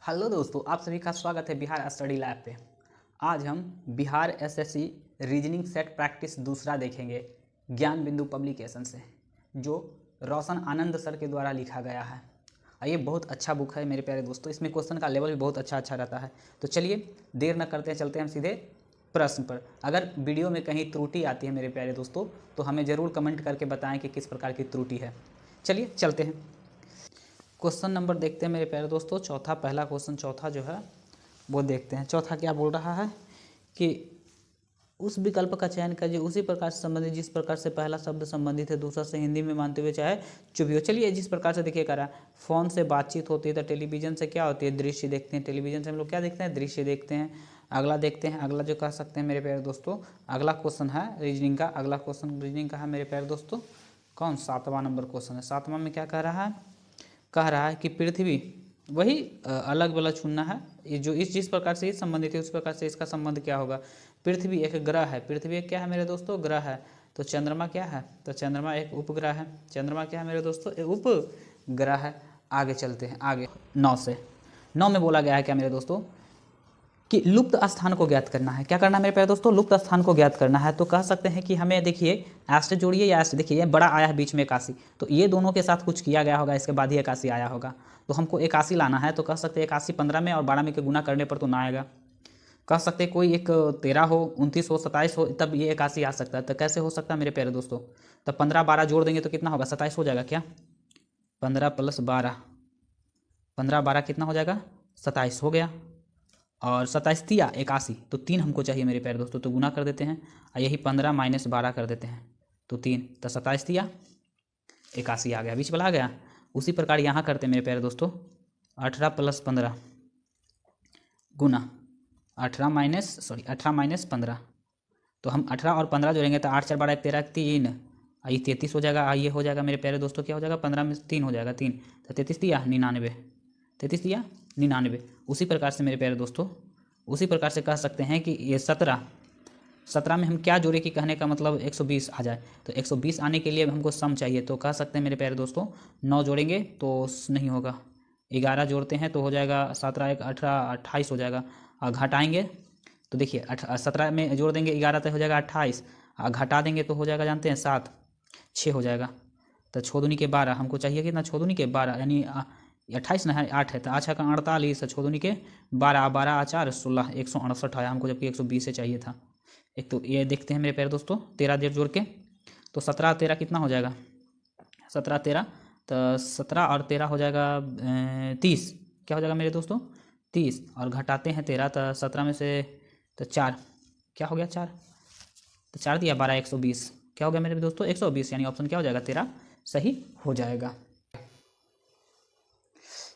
Hello दोस्तों, आप सभी का स्वागत है बिहार स्टडी लैब पे। आज हम Bihar SSC reasoning set practice दूसरा देखेंगे ज्ञान बिंदु पब्लिकेशन से, जो रोशन आनंद सर के द्वारा लिखा गया है। और ये बहुत अच्छा बुक है मेरे प्यारे दोस्तों, इसमें क्वेश्चन का लेवल भी बहुत अच्छा रहता है। तो चलिए देर न करते हैं, चलते हैं हम सीधे प्रश्न पर। अगर वीडियो में कहीं त्रुटि आती है मेरे प्यारे दोस्तों, तो हमें ज़रूर कमेंट करके बताएं कि किस प्रकार की त्रुटि है। चलिए चलते हैं, क्वेश्चन नंबर देखते हैं मेरे प्यारे दोस्तों। चौथा, पहला क्वेश्चन चौथा जो है वो देखते हैं। चौथा क्या बोल रहा है कि उस विकल्प का चयन कीजिए उसी प्रकार से संबंधित जिस प्रकार से पहला शब्द संबंधित है दूसरा से हिंदी में मानते हुए चाहे चुप भी हो। चलिए जिस प्रकार से देखिए करा, फ़ोन से बातचीत होती है तो टेलीविज़न से क्या होती है, दृश्य देखते हैं। टेलीविज़न से हम लोग क्या देखते हैं, दृश्य देखते हैं। अगला देखते हैं, अगला जो कह सकते हैं मेरे प्यारे दोस्तों, अगला क्वेश्चन है रीजनिंग का। अगला क्वेश्चन रीजनिंग का है मेरे प्यारे दोस्तों, कौन, 7वां नंबर क्वेश्चन है। 7वां में क्या कह रहा है कि पृथ्वी, वही अलग वाला चुनना है, ये जो इस जिस प्रकार से ये संबंधित है उस प्रकार से इसका संबंध क्या होगा। पृथ्वी एक ग्रह है, पृथ्वी एक क्या है मेरे दोस्तों, ग्रह है। तो चंद्रमा क्या है, तो चंद्रमा एक उपग्रह है। चंद्रमा क्या है मेरे दोस्तों, एक उपग्रह है। आगे चलते हैं, आगे 9 में बोला गया है क्या मेरे दोस्तों कि लुप्त स्थान को ज्ञात करना है। क्या करना है मेरे प्यारे दोस्तों, लुप्त स्थान को ज्ञात करना है। तो कह सकते हैं कि हमें देखिए एस्ट जोड़िए या एस्ट, देखिए ये बड़ा आया है बीच में 81, तो ये दोनों के साथ कुछ किया गया होगा, इसके बाद ही 81 आया होगा। तो हमको 81 लाना है, तो कह सकते हैं 81 15 में और 12 में के गुना करने पर तो ना आएगा। कह सकते हैं कोई एक 13 हो, 29 हो, 27 हो, तब ये 81 आ सकता है। तो कैसे हो सकता है मेरे प्यारे दोस्तों, तब 15 12 जोड़ देंगे तो कितना होगा, 27 हो जाएगा क्या। 15 + 12, 15 12 कितना हो जाएगा, 27 हो गया। और 27 तिया 81, तो 3 हमको चाहिए मेरे प्यारे दोस्तों, तो गुना कर देते हैं। और यही 15 - 12 कर देते हैं, तो 3, तो 27 तिया 81 आ गया, बीच वाला आ गया। उसी प्रकार यहाँ करते हैं मेरे प्यारे दोस्तों, 18 + 15 गुना 18 - 15, तो हम 18 और 15 जोड़ेंगे तो 8 4 12 1 13 3, ये 33 हो जाएगा। ये हो जाएगा मेरे प्यारे दोस्तों, क्या हो जाएगा, 15 में 3 हो जाएगा, 3 तो 33 दिया 99, 33 दिया 99। उसी प्रकार से मेरे प्यारे दोस्तों, उसी प्रकार से कह सकते हैं कि ये 17 में हम क्या जोड़े कि कहने का मतलब 120 आ जाए। तो 120 आने के लिए हमको सम चाहिए, तो कह सकते हैं मेरे प्यारे दोस्तों 9 जोड़ेंगे तो नहीं होगा, 11 जोड़ते हैं तो हो जाएगा 17 1 18 28 हो जाएगा। और घटाएंगे तो देखिए 17 में जोड़ देंगे 11 तो हो जाएगा 28, और घटा देंगे तो हो जाएगा जानते हैं 7, 6 हो जाएगा। तो 6 दूनी के 12 हमको चाहिए कितना, 6 दूनी के 12 यानी 28 ना है, 8 है, तो अच्छा का 48, 6 दूनी के 12, 12 4 16, 168 आया हमको, जबकि 120 से चाहिए था। एक तो ये देखते हैं मेरे प्यारे दोस्तों 13 देर जोड़ के, तो 17 13 कितना हो जाएगा, 17 13, तो 17 और 13 हो जाएगा 30, क्या हो जाएगा मेरे दोस्तों 30, और घटाते हैं 13, तो 17 में से तो 4, क्या हो गया 4, तो 4 दिया 12 120, क्या हो गया मेरे दोस्तों 120, यानी ऑप्शन क्या हो जाएगा 13 सही हो जाएगा।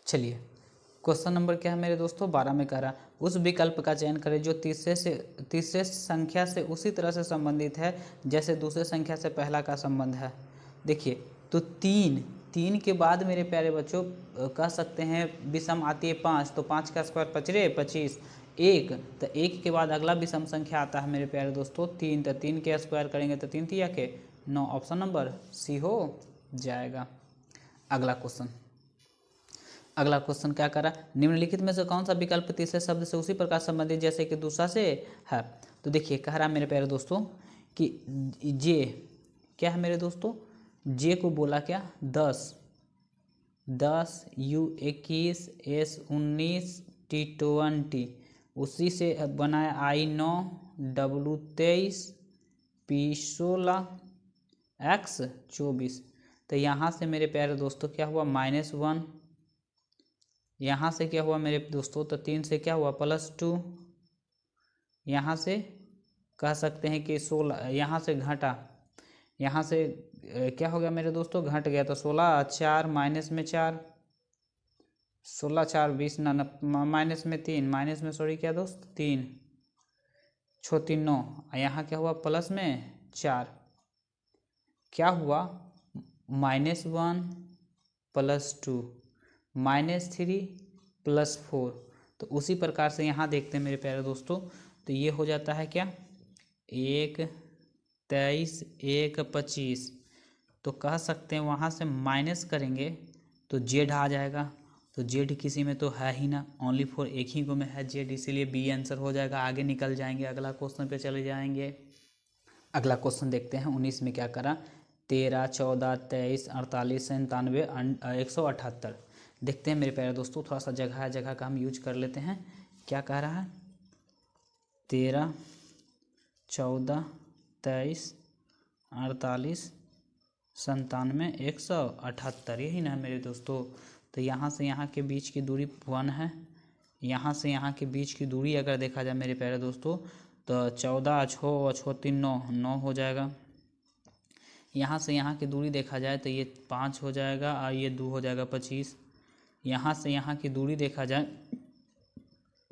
चलिए क्वेश्चन नंबर क्या है मेरे दोस्तों, 12 में कह रहा उस विकल्प का चयन करें जो तीसरे संख्या से उसी तरह से संबंधित है जैसे दूसरे संख्या से पहला का संबंध है। देखिए तो 3 के बाद मेरे प्यारे बच्चों कह सकते हैं विषम आती है 5, तो 5 का स्क्वायर 25, 1, तो 1 के बाद अगला विषम संख्या आता है मेरे प्यारे दोस्तों 3, तो 3 के स्क्वायर करेंगे तो 3 तिया के 9, ऑप्शन नंबर सी हो जाएगा। अगला क्वेश्चन क्या करा, निम्नलिखित में से कौन सा विकल्प तीसरे शब्द से उसी प्रकार संबंधित जैसे कि दूसरा से है। तो देखिए कह रहा है मेरे प्यारे दोस्तों कि जे क्या है मेरे दोस्तों, जे को बोला क्या 10, U 21, S 19, T 20, उसी से बनाया I 9, W 23, P 16, X 24। तो यहाँ से मेरे प्यारे दोस्तों क्या हुआ -1, यहाँ से क्या हुआ मेरे दोस्तों, तो 3 से क्या हुआ +2, यहाँ से कह सकते हैं कि 16, यहाँ से घटा, यहाँ से क्या हो गया मेरे दोस्तों, घट गया, तो 16 4 माइनस में 4, 16 4 20 ना माइनस में 3, माइनस में सॉरी क्या दोस्त 3, 6 3 9, यहाँ क्या हुआ प्लस में 4, क्या हुआ -1 +2 -3 +4। तो उसी प्रकार से यहाँ देखते हैं मेरे प्यारे दोस्तों, तो ये हो जाता है क्या 1 23 1 25, तो कह सकते हैं वहाँ से माइनस करेंगे तो जेड आ जाएगा, तो जेड किसी में तो है ही ना, ओनली फॉर एक ही को में है जेड, इसीलिए बी आंसर हो जाएगा। आगे निकल जाएंगे, अगला क्वेश्चन पे चले जाएंगे। अगला क्वेश्चन देखते हैं। 19 में क्या करा, 13, 14, 23, 48, 97, 178। देखते हैं मेरे प्यारे दोस्तों, थोड़ा सा जगह का हम यूज कर लेते हैं। क्या कह रहा है, 13, 14, 23, 48, 97, 178, यही ना है मेरे दोस्तों। तो यहाँ से यहाँ के बीच की दूरी 1 है, यहाँ से यहाँ के बीच की दूरी अगर देखा जाए मेरे प्यारे दोस्तों, तो 14, 6, 6, 3, 9, 9 हो जाएगा। यहाँ से यहाँ की दूरी देखा जाए तो ये 5 हो जाएगा और ये 2 हो जाएगा 25। यहाँ से यहाँ की दूरी देखा जाए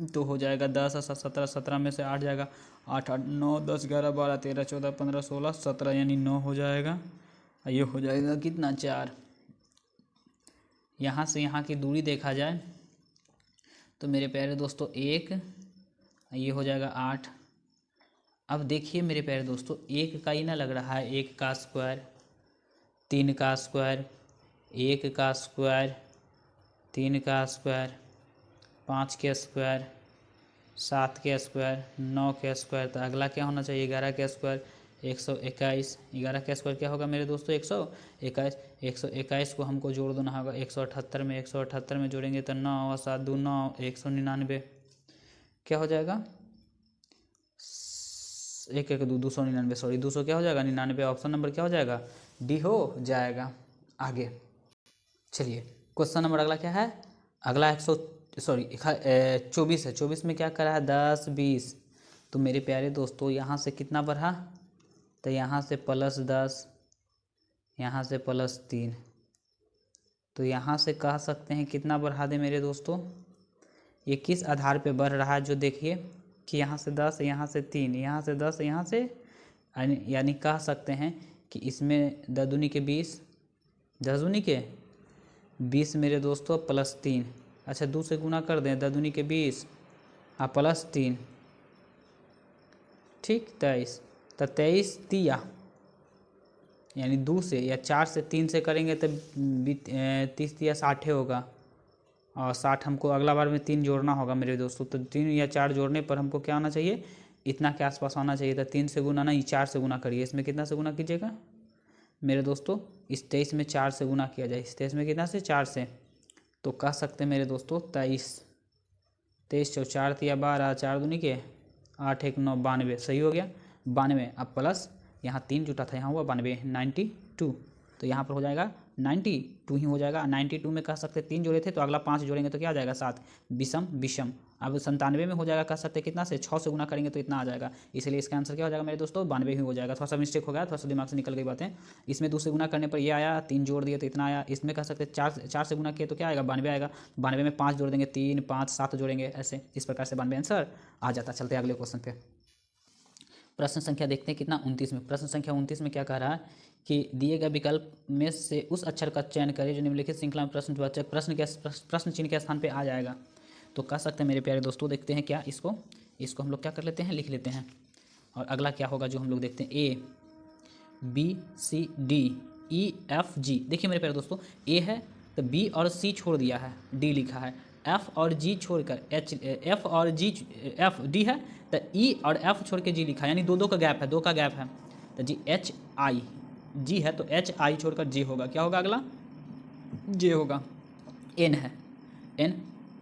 तो हो जाएगा 10, 17, 17 में से 8 जाएगा, 8, 8, 9, 10, 11, 12, 13, 14, 15, 16, 17, यानी 9 हो जाएगा। ये हो जाएगा कितना, 4। यहाँ से यहाँ की दूरी देखा जाए तो मेरे प्यारे दोस्तों 1, ये हो जाएगा 8। अब देखिए मेरे प्यारे दोस्तों, 1 का ही ना लग रहा है, 1 का स्क्वायर, 3 का स्क्वायर, 1 का स्क्वायर, 3 का स्क्वायर, 5 के स्क्वायर, 7 के स्क्वायर, 9 के स्क्वायर। तो अगला क्या होना चाहिए, 11 के स्क्वायर, 121। 11 का स्क्वायर क्या होगा मेरे दोस्तों, 121। 121 को हमको जोड़ देना होगा 178 में। 178 में जोड़ेंगे तो 9 और 7, 2, 9, 199। क्या हो जाएगा, 1, 1, 2, 299, सॉरी 200 क्या हो जाएगा, 99। ऑप्शन नंबर क्या हो जाएगा, डी हो जाएगा। आगे चलिए, क्वेश्चन नंबर अगला क्या है, अगला 24 है। 24 में क्या करा है, 10, 20। तो मेरे प्यारे दोस्तों यहाँ से कितना बढ़ा, तो यहाँ से +10, यहाँ से +3। तो यहाँ से कह सकते हैं कितना बढ़ा दे मेरे दोस्तों, ये किस आधार पे बढ़ रहा है, जो देखिए कि यहाँ से 10, यहाँ से 3, यहाँ से 10, यहाँ से, यानी कह सकते हैं कि इसमें 10 दूनी के 20, 10 दूनी के 20 मेरे दोस्तों +3। अच्छा 2 से गुना कर दें, 10 दूनी के 20 और +3, ठीक 23। तो 23 तिया, यानी 2 से या 4 से 3 से करेंगे तो 30 तिया 60 होगा, और 60 हमको अगला बार में 3 जोड़ना होगा मेरे दोस्तों। तो 3 या 4 जोड़ने पर हमको क्या आना चाहिए, इतना के आसपास आना चाहिए था। 3 से गुना नहीं, 4 से गुना करिए। इसमें कितना से गुना कीजिएगा मेरे दोस्तों, इस 23 में 4 से गुना किया जाए। इस 23 में कितना से, 4 से। तो कह सकते हैं मेरे दोस्तों 23, 23 चौ 4 तिया 12, 4 दूनी के 8, 1, 9, 92, सही हो गया 92। अब प्लस यहाँ 3 जुटा था, यहाँ हुआ 92, 92। तो यहाँ पर हो जाएगा 92 ही हो जाएगा। 92 में कह सकते 3 जोड़े थे तो अगला 5 जोड़ेंगे तो क्या आ जाएगा, 7, विषम विषम। अब 97 में हो जाएगा, कह सकते कितना से, 6 से गुना करेंगे तो इतना आ जाएगा। इसलिए इसका आंसर क्या हो जाएगा मेरे दोस्तों, 92 ही हो जाएगा। थोड़ा सा मिस्टेक हो गया, थोड़ा सा दिमाग से निकल गई बातें। इसमें 2 से गुना करने पर ये आया, 3 जोड़ दिए तो इतना आया। इसमें कह सकते 4 से गुना किए तो क्या आएगा, 92 आएगा। 92 में 5 जोड़ देंगे, 3, 5, 7 जोड़ेंगे, ऐसे इस प्रकार से 92 आंसर आ जाता। चलते हैं अगले क्वेश्चन पे। प्रश्न संख्या देखते हैं कितना, 29 में। प्रश्न संख्या 29 में क्या कह रहा है कि दिए गए विकल्प में से उस अक्षर का चयन करें जो निम्नलिखित श्रृंखला में प्रश्न चिन्ह के स्थान पे आ जाएगा। तो कह सकते हैं मेरे प्यारे दोस्तों, देखते हैं क्या इसको हम लोग क्या कर लेते हैं, लिख लेते हैं। और अगला क्या होगा जो हम लोग देखते हैं, ABCD EFG। देखिए मेरे प्यारे दोस्तों, A है तो B और C छोड़ दिया है, D लिखा है। F और G छोड़कर F और G, F D है तो E और F छोड़ के G लिखा है, यानी दो का गैप है, 2 का गैप है। तो HI, G है तो HI छोड़कर J होगा। क्या होगा अगला, J होगा। N है,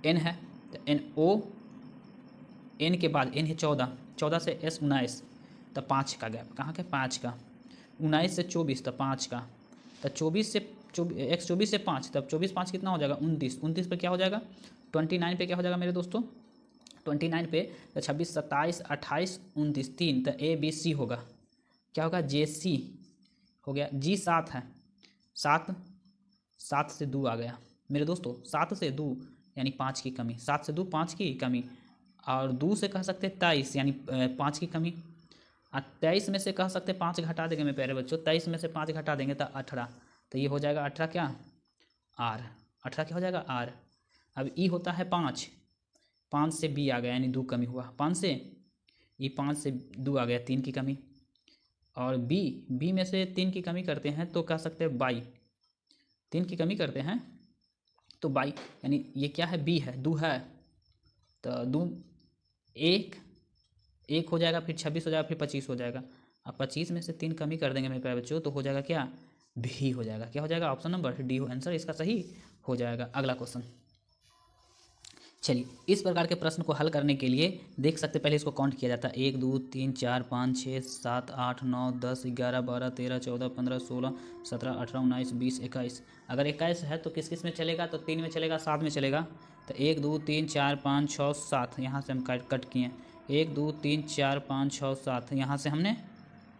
N है तो NO, N के बाद N है 14 से S 19, तो 5 का गैप, कहाँ के, 5 का। 19 से 24 तो 5 का, तो 24 से 5, तब 24, 5 कितना हो जाएगा, 29। 29 पे क्या हो जाएगा, 29 पे क्या हो जाएगा मेरे दोस्तों, 29 पे तो 26, 27, 28, 29, 3, तो ABC होगा। क्या होगा, JC हो गया। G 7 है, 7 से 2 आ गया मेरे दोस्तों, 7 से 2 यानी 5 की कमी, 7 से 2 5 की कमी, और 2 से कह सकते 23 यानी 5 की कमी। 23 में से कह सकते 5 घटा देंगे मेरे प्यारे बच्चों, 23 में से 5 घटा देंगे तो 18, तो ये हो जाएगा 18 क्या, R। 18 क्या हो जाएगा, R। अब E होता है 5 से B आ गया, यानी 2 कमी हुआ, 5 से E, 5 से 2 आ गया, 3 की कमी। और B में से 3 की कमी करते हैं तो कह सकते हैं 22, 3 की कमी करते हैं तो बाई यानी ये क्या है, बी है, दो है, तो दो एक एक हो जाएगा, फिर 26 हो जाएगा, फिर 25 हो जाएगा। अब 25 में से 3 कमी कर देंगे मेरे प्यारे बच्चों, तो हो जाएगा क्या, भी हो जाएगा। क्या हो जाएगा, ऑप्शन नंबर डी आंसर इसका सही हो जाएगा। अगला क्वेश्चन, चलिए इस प्रकार के प्रश्न को हल करने के लिए देख सकते पहले इसको काउंट किया जाता है, 1 2 3 4 5 6 7 8 9 10 11 12 13 14 15 16 17 18 19 20 21। अगर 21 है तो किस किस में चलेगा, तो 3 में चलेगा, 7 में चलेगा। तो 1 2 3 4 5 6 7 यहाँ से हम कट किए, 1 2 3 4 5 6 7 यहाँ से हमने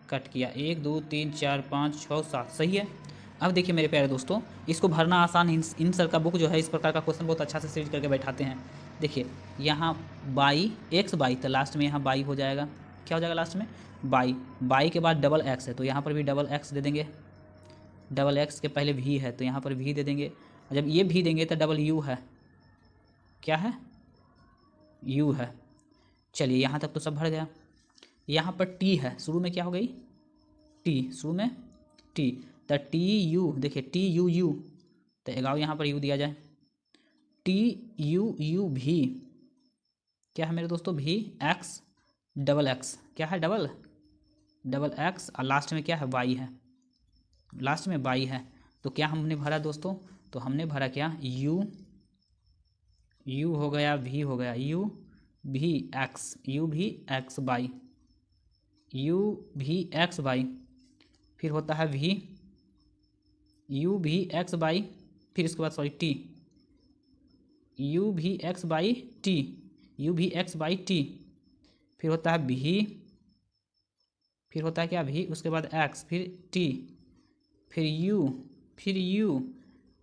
कट किया, 1 2 3 4 5 6 7, सही है। अब देखिए मेरे प्यारे दोस्तों, इसको भरना आसान, इन सर का बुक जो है इस प्रकार का क्वेश्चन बहुत अच्छा से सीरीज करके बैठाते हैं। देखिए यहाँ बाई एक्स बाई, तो लास्ट में यहाँ बाई हो जाएगा, क्या हो जाएगा लास्ट में, बाई। बाई के बाद डबल एक्स है तो यहाँ पर भी डबल एक्स दे देंगे, डबल एक्स के पहले भी है तो यहाँ पर भी दे देंगे। जब ये भी देंगे तो डबल यू है, क्या है, यू है। चलिए यहाँ तक तो सब भर गया। यहाँ पर टी है, शुरू में क्या हो गई, टी, शुरू में टी, तो टी यू, देखिए टी यू यू, तो लगाओ यहाँ पर यू दिया जाए, टी यू यू भी, क्या है मेरे दोस्तों, भी एक्स, डबल एक्स, क्या है, डबल एक्स, और लास्ट में क्या है, वाई है, लास्ट में वाई है। तो क्या हमने भरा दोस्तों, तो हमने भरा क्या, यू, यू हो गया, भी हो गया, यू भी एक्स, यू भी एक्स बाई, यू भी एक्स बाई, फिर होता है भी, यू भी एक्स बाई, फिर इसके बाद सॉरी टी, यू भी एक्स बाई टी, यू भी एक्स बाई टी, फिर होता है भी, फिर होता है क्या, भी, उसके बाद एक्स, फिर टी, फिर यू,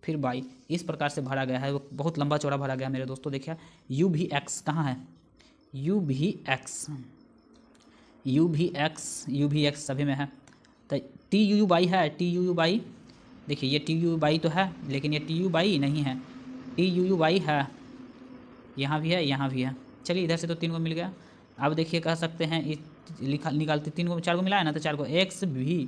फिर बाई। इस प्रकार से भरा गया है, वो बहुत लंबा चौड़ा भरा गया मेरे दोस्तों। देखिए यू भी एक्स कहाँ है, यू भी एक्स, यू भी एक्स, यू भी एक्स सभी में है, तो टी यू यू बाई है, टी यू यू बाई, देखिए ये टी यू बाई तो है लेकिन ये टी यू बाई नहीं है, टी यू यू बाई है, यहाँ भी है, यहाँ भी है। चलिए इधर से तो 3 को मिल गया। अब देखिए कह सकते हैं निकालते 3 को 4 को मिलाया ना, तो 4 को एक्स भी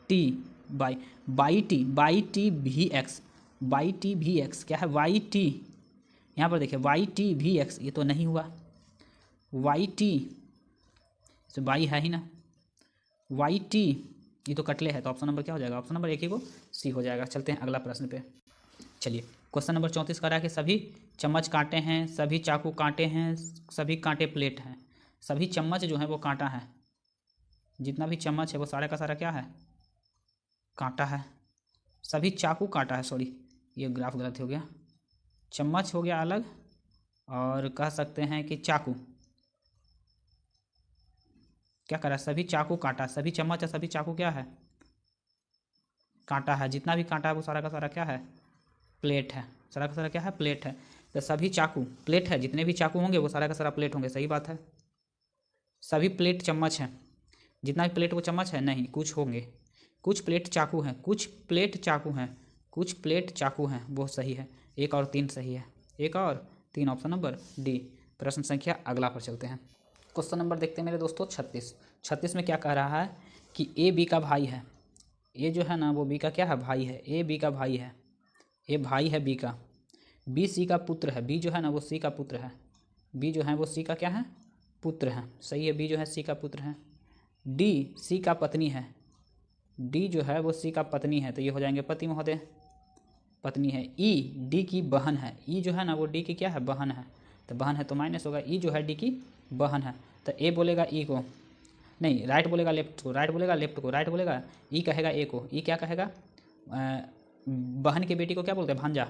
टी बाई, बाई टी भी एक्स, बाई टी भी एक्स, क्या है, वाई टी, यहाँ पर देखिए वाई टी भी एक्स, ये तो नहीं हुआ, वाई टी, तो बाई है ही ना, वाई टी, ये तो कटले है, तो ऑप्शन नंबर क्या हो जाएगा, ऑप्शन नंबर एक ही को सी हो जाएगा। चलते हैं अगला प्रश्न पे। चलिए क्वेश्चन नंबर 34 कह रहा है कि सभी चम्मच कांटे हैं, सभी चाकू कांटे हैं, सभी कांटे प्लेट हैं। सभी चम्मच जो है वो कांटा है, जितना भी चम्मच है वो सारा का सारा क्या है, कांटा है। सभी चाकू कांटा है, सॉरी ये ग्राफ गलत हो गया, चम्मच हो गया अलग, और कह सकते हैं कि चाकू क्या कर रहा है, सभी चाकू कांटा, सभी चम्मच है, सभी चाकू क्या है, कांटा है, जितना भी कांटा है वो सारा का सारा क्या है, प्लेट है, सारा का सारा क्या है, प्लेट है। तो सभी चाकू प्लेट है, जितने भी चाकू होंगे वो सारा का सारा प्लेट होंगे, सही बात है। सभी प्लेट चम्मच हैं, जितना भी प्लेट वो चम्मच है, नहीं, कुछ होंगे, कुछ प्लेट चाकू हैं, कुछ प्लेट चाकू हैं, कुछ प्लेट चाकू हैं, वो सही है। 1 और 3 सही है, 1 और 3 ऑप्शन नंबर डी। प्रश्न संख्या अगला पर चलते हैं। क्वेश्चन नंबर देखते हैं मेरे दोस्तों 36 में क्या कह रहा है कि ए बी का भाई है, ए जो है ना वो बी का क्या है, भाई है, ए बी का भाई है, ए भाई है बी का, बी सी का पुत्र है, बी जो है ना वो सी का पुत्र है, बी जो है वो सी का क्या है, पुत्र है, सही है, बी जो है सी का पुत्र है। डी सी का पत्नी है, डी जो है वो सी का पत्नी है, तो ये हो जाएंगे पति महोदय, पत्नी है। ई डी की बहन है, ई जो है ना वो डी की क्या है, बहन है, तो बहन है तो माइनस होगा, ई जो है डी की बहन है, तो ए बोलेगा ई को, नहीं राइट बोलेगा लेफ्ट को, राइट बोलेगा लेफ्ट को, राइट बोलेगा, ई कहेगा ए को, ई क्या कहेगा, बहन की बेटी को क्या बोलते हैं, भांजा,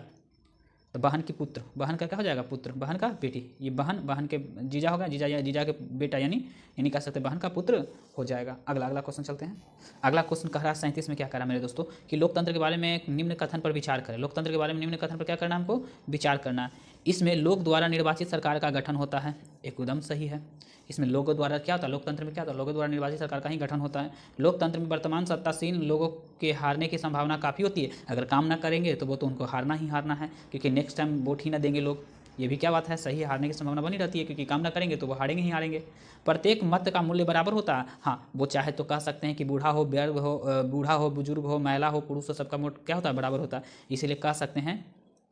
तो बहन की पुत्र, बहन का क्या हो जाएगा, पुत्र, बहन का बेटी, ये बहन के जीजा होगा, जीजा के बेटा, यानी कह सकते हैं बहन का पुत्र हो जाएगा। अगला क्वेश्चन चलते हैं। अगला क्वेश्चन कह रहा है 37 में क्या कह रहा है मेरे दोस्तों कि लोकतंत्र के बारे में एक निम्न कथन पर विचार करें। लोकतंत्र के बारे में निम्न कथन पर क्या करना है, हमको विचार करना है। इसमें लोक द्वारा निर्वाचित सरकार का गठन होता है, एकदम सही है। इसमें लोगों द्वारा क्या होता है, लोकतंत्र में क्या होता है, लोगों द्वारा निर्वाचित सरकार का ही गठन होता है। लोकतंत्र में वर्तमान सत्तासीन लोगों के हारने की संभावना काफ़ी होती है, अगर काम ना करेंगे तो वो तो उनको हारना ही हारना है, क्योंकि नेक्स्ट टाइम वोट ही ना देंगे लोग। ये भी क्या बात है, सही, हारने की संभावना बनी रहती है, क्योंकि काम ना करेंगे तो वो हारेंगे ही हारेंगे। प्रत्येक मत का मूल्य बराबर होता है, हाँ वो चाहे तो कह सकते हैं कि बूढ़ा हो बुजुर्ग हो, महिला हो, पुरुष हो, सबका वोट क्या होता है, बराबर होता है। इसीलिए कह सकते हैं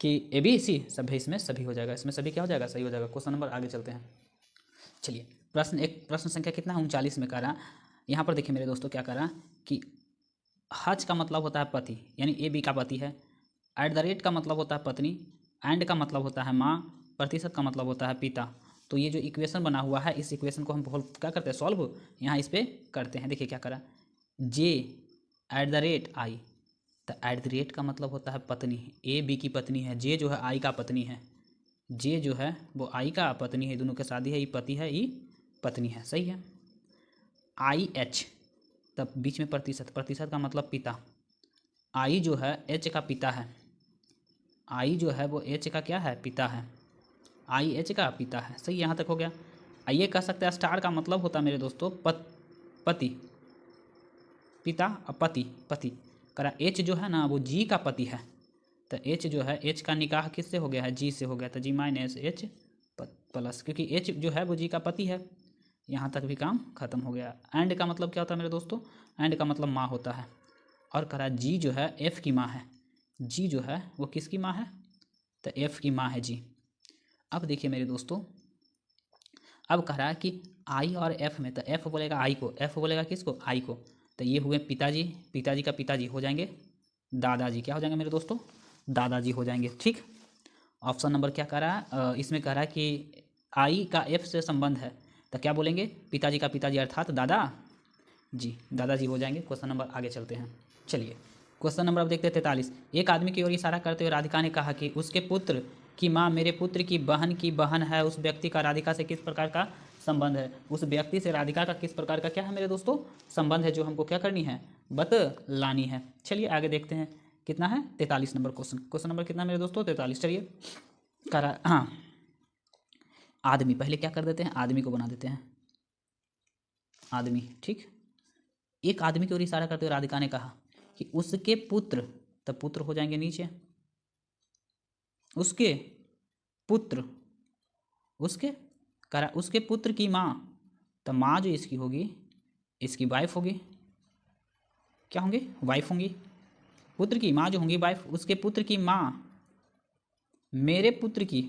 कि ए बी सी सभी, इसमें सभी हो जाएगा, इसमें सभी क्या हो जाएगा, सही हो जाएगा। क्वेश्चन नंबर आगे चलते हैं। चलिए प्रश्न संख्या कितना है 39 में कह रहा, यहाँ पर देखिए मेरे दोस्तों क्या कह रहा कि हज का मतलब होता है पति, यानी ए बी का पति है। एट द रेट का मतलब होता है पत्नी। एंड का मतलब होता है माँ। प्रतिशत का मतलब होता है पिता। तो ये जो इक्वेशन बना हुआ है, इस इक्वेशन को हम बहुत क्या करते हैं, सॉल्व यहाँ इस पर करते हैं। देखिए क्या करा, जे एट द रेट आई, तो एट द रेट का मतलब होता है पत्नी, ए बी की पत्नी है, जे जो है आई का पत्नी है, जे जो है वो आई का पत्नी है, दोनों की शादी है, ई पति है, ई पत्नी है, सही है। आई एच, तब बीच में प्रतिशत, प्रतिशत का मतलब पिता। आई जो है एच का पिता है, आई जो है वो एच का क्या है, पिता है, आई एच का पिता है, सही, यहाँ तक हो गया। ये कह सकते हैं स्टार का मतलब होता है मेरे दोस्तों पति, पिता और पति, पति करा। एच जो है ना वो जी का पति है, तो एच जो है, एच का निकाह किससे हो गया है, जी से हो गया, तो जी माइनस एच प्लस, क्योंकि एच जो है वो जी का पति है। यहाँ तक भी काम खत्म हो गया। एंड का मतलब क्या होता है मेरे दोस्तों, एंड का मतलब माँ होता है। और करा जी जो है एफ की माँ है, जी जो है वो किसकी माँ है, तो एफ की माँ है जी। अब देखिए मेरे दोस्तों, अब कह रहा है कि आई और एफ में, तो एफ बोलेगा आई को, एफ बोलेगा किसको, आई को, तो ये हुए पिताजी, पिताजी का पिताजी हो जाएंगे दादाजी, क्या हो जाएंगे मेरे दोस्तों, दादाजी हो जाएंगे, ठीक। ऑप्शन नंबर क्या कह रहा है, इसमें कह रहा है कि आई का एफ से संबंध है, तो क्या बोलेंगे, पिताजी का पिताजी अर्थात दादा जी, दादाजी हो जाएंगे। क्वेश्चन नंबर आगे चलते हैं। चलिए क्वेश्चन नंबर अब देखते हैं 43। एक आदमी की ओर इशारा करते हुए राधिका ने कहा कि उसके पुत्र की माँ मेरे पुत्र की बहन है। उस व्यक्ति का राधिका से किस प्रकार का संबंध है, उस व्यक्ति से राधिका का किस प्रकार का क्या है मेरे दोस्तों, संबंध है, जो हमको क्या करनी है, बतलानी है। चलिए आगे देखते हैं, कितना है 43 नंबर क्वेश्चन, क्वेश्चन नंबर कितना मेरे दोस्तों, 43। चलिए करा, हाँ आदमी, पहले क्या कर देते हैं, आदमी को बना देते हैं, आदमी, ठीक। एक आदमी की ओर इशारा करते हुए राधिका ने कहा कि उसके पुत्र, तब पुत्र हो जाएंगे नीचे, उसके पुत्र, उसके करा, उसके पुत्र की माँ, तो माँ जो इसकी होगी, इसकी वाइफ होगी, क्या होंगी, वाइफ होंगी। पुत्र की माँ जो होंगी वाइफ, उसके पुत्र की माँ मेरे पुत्र की,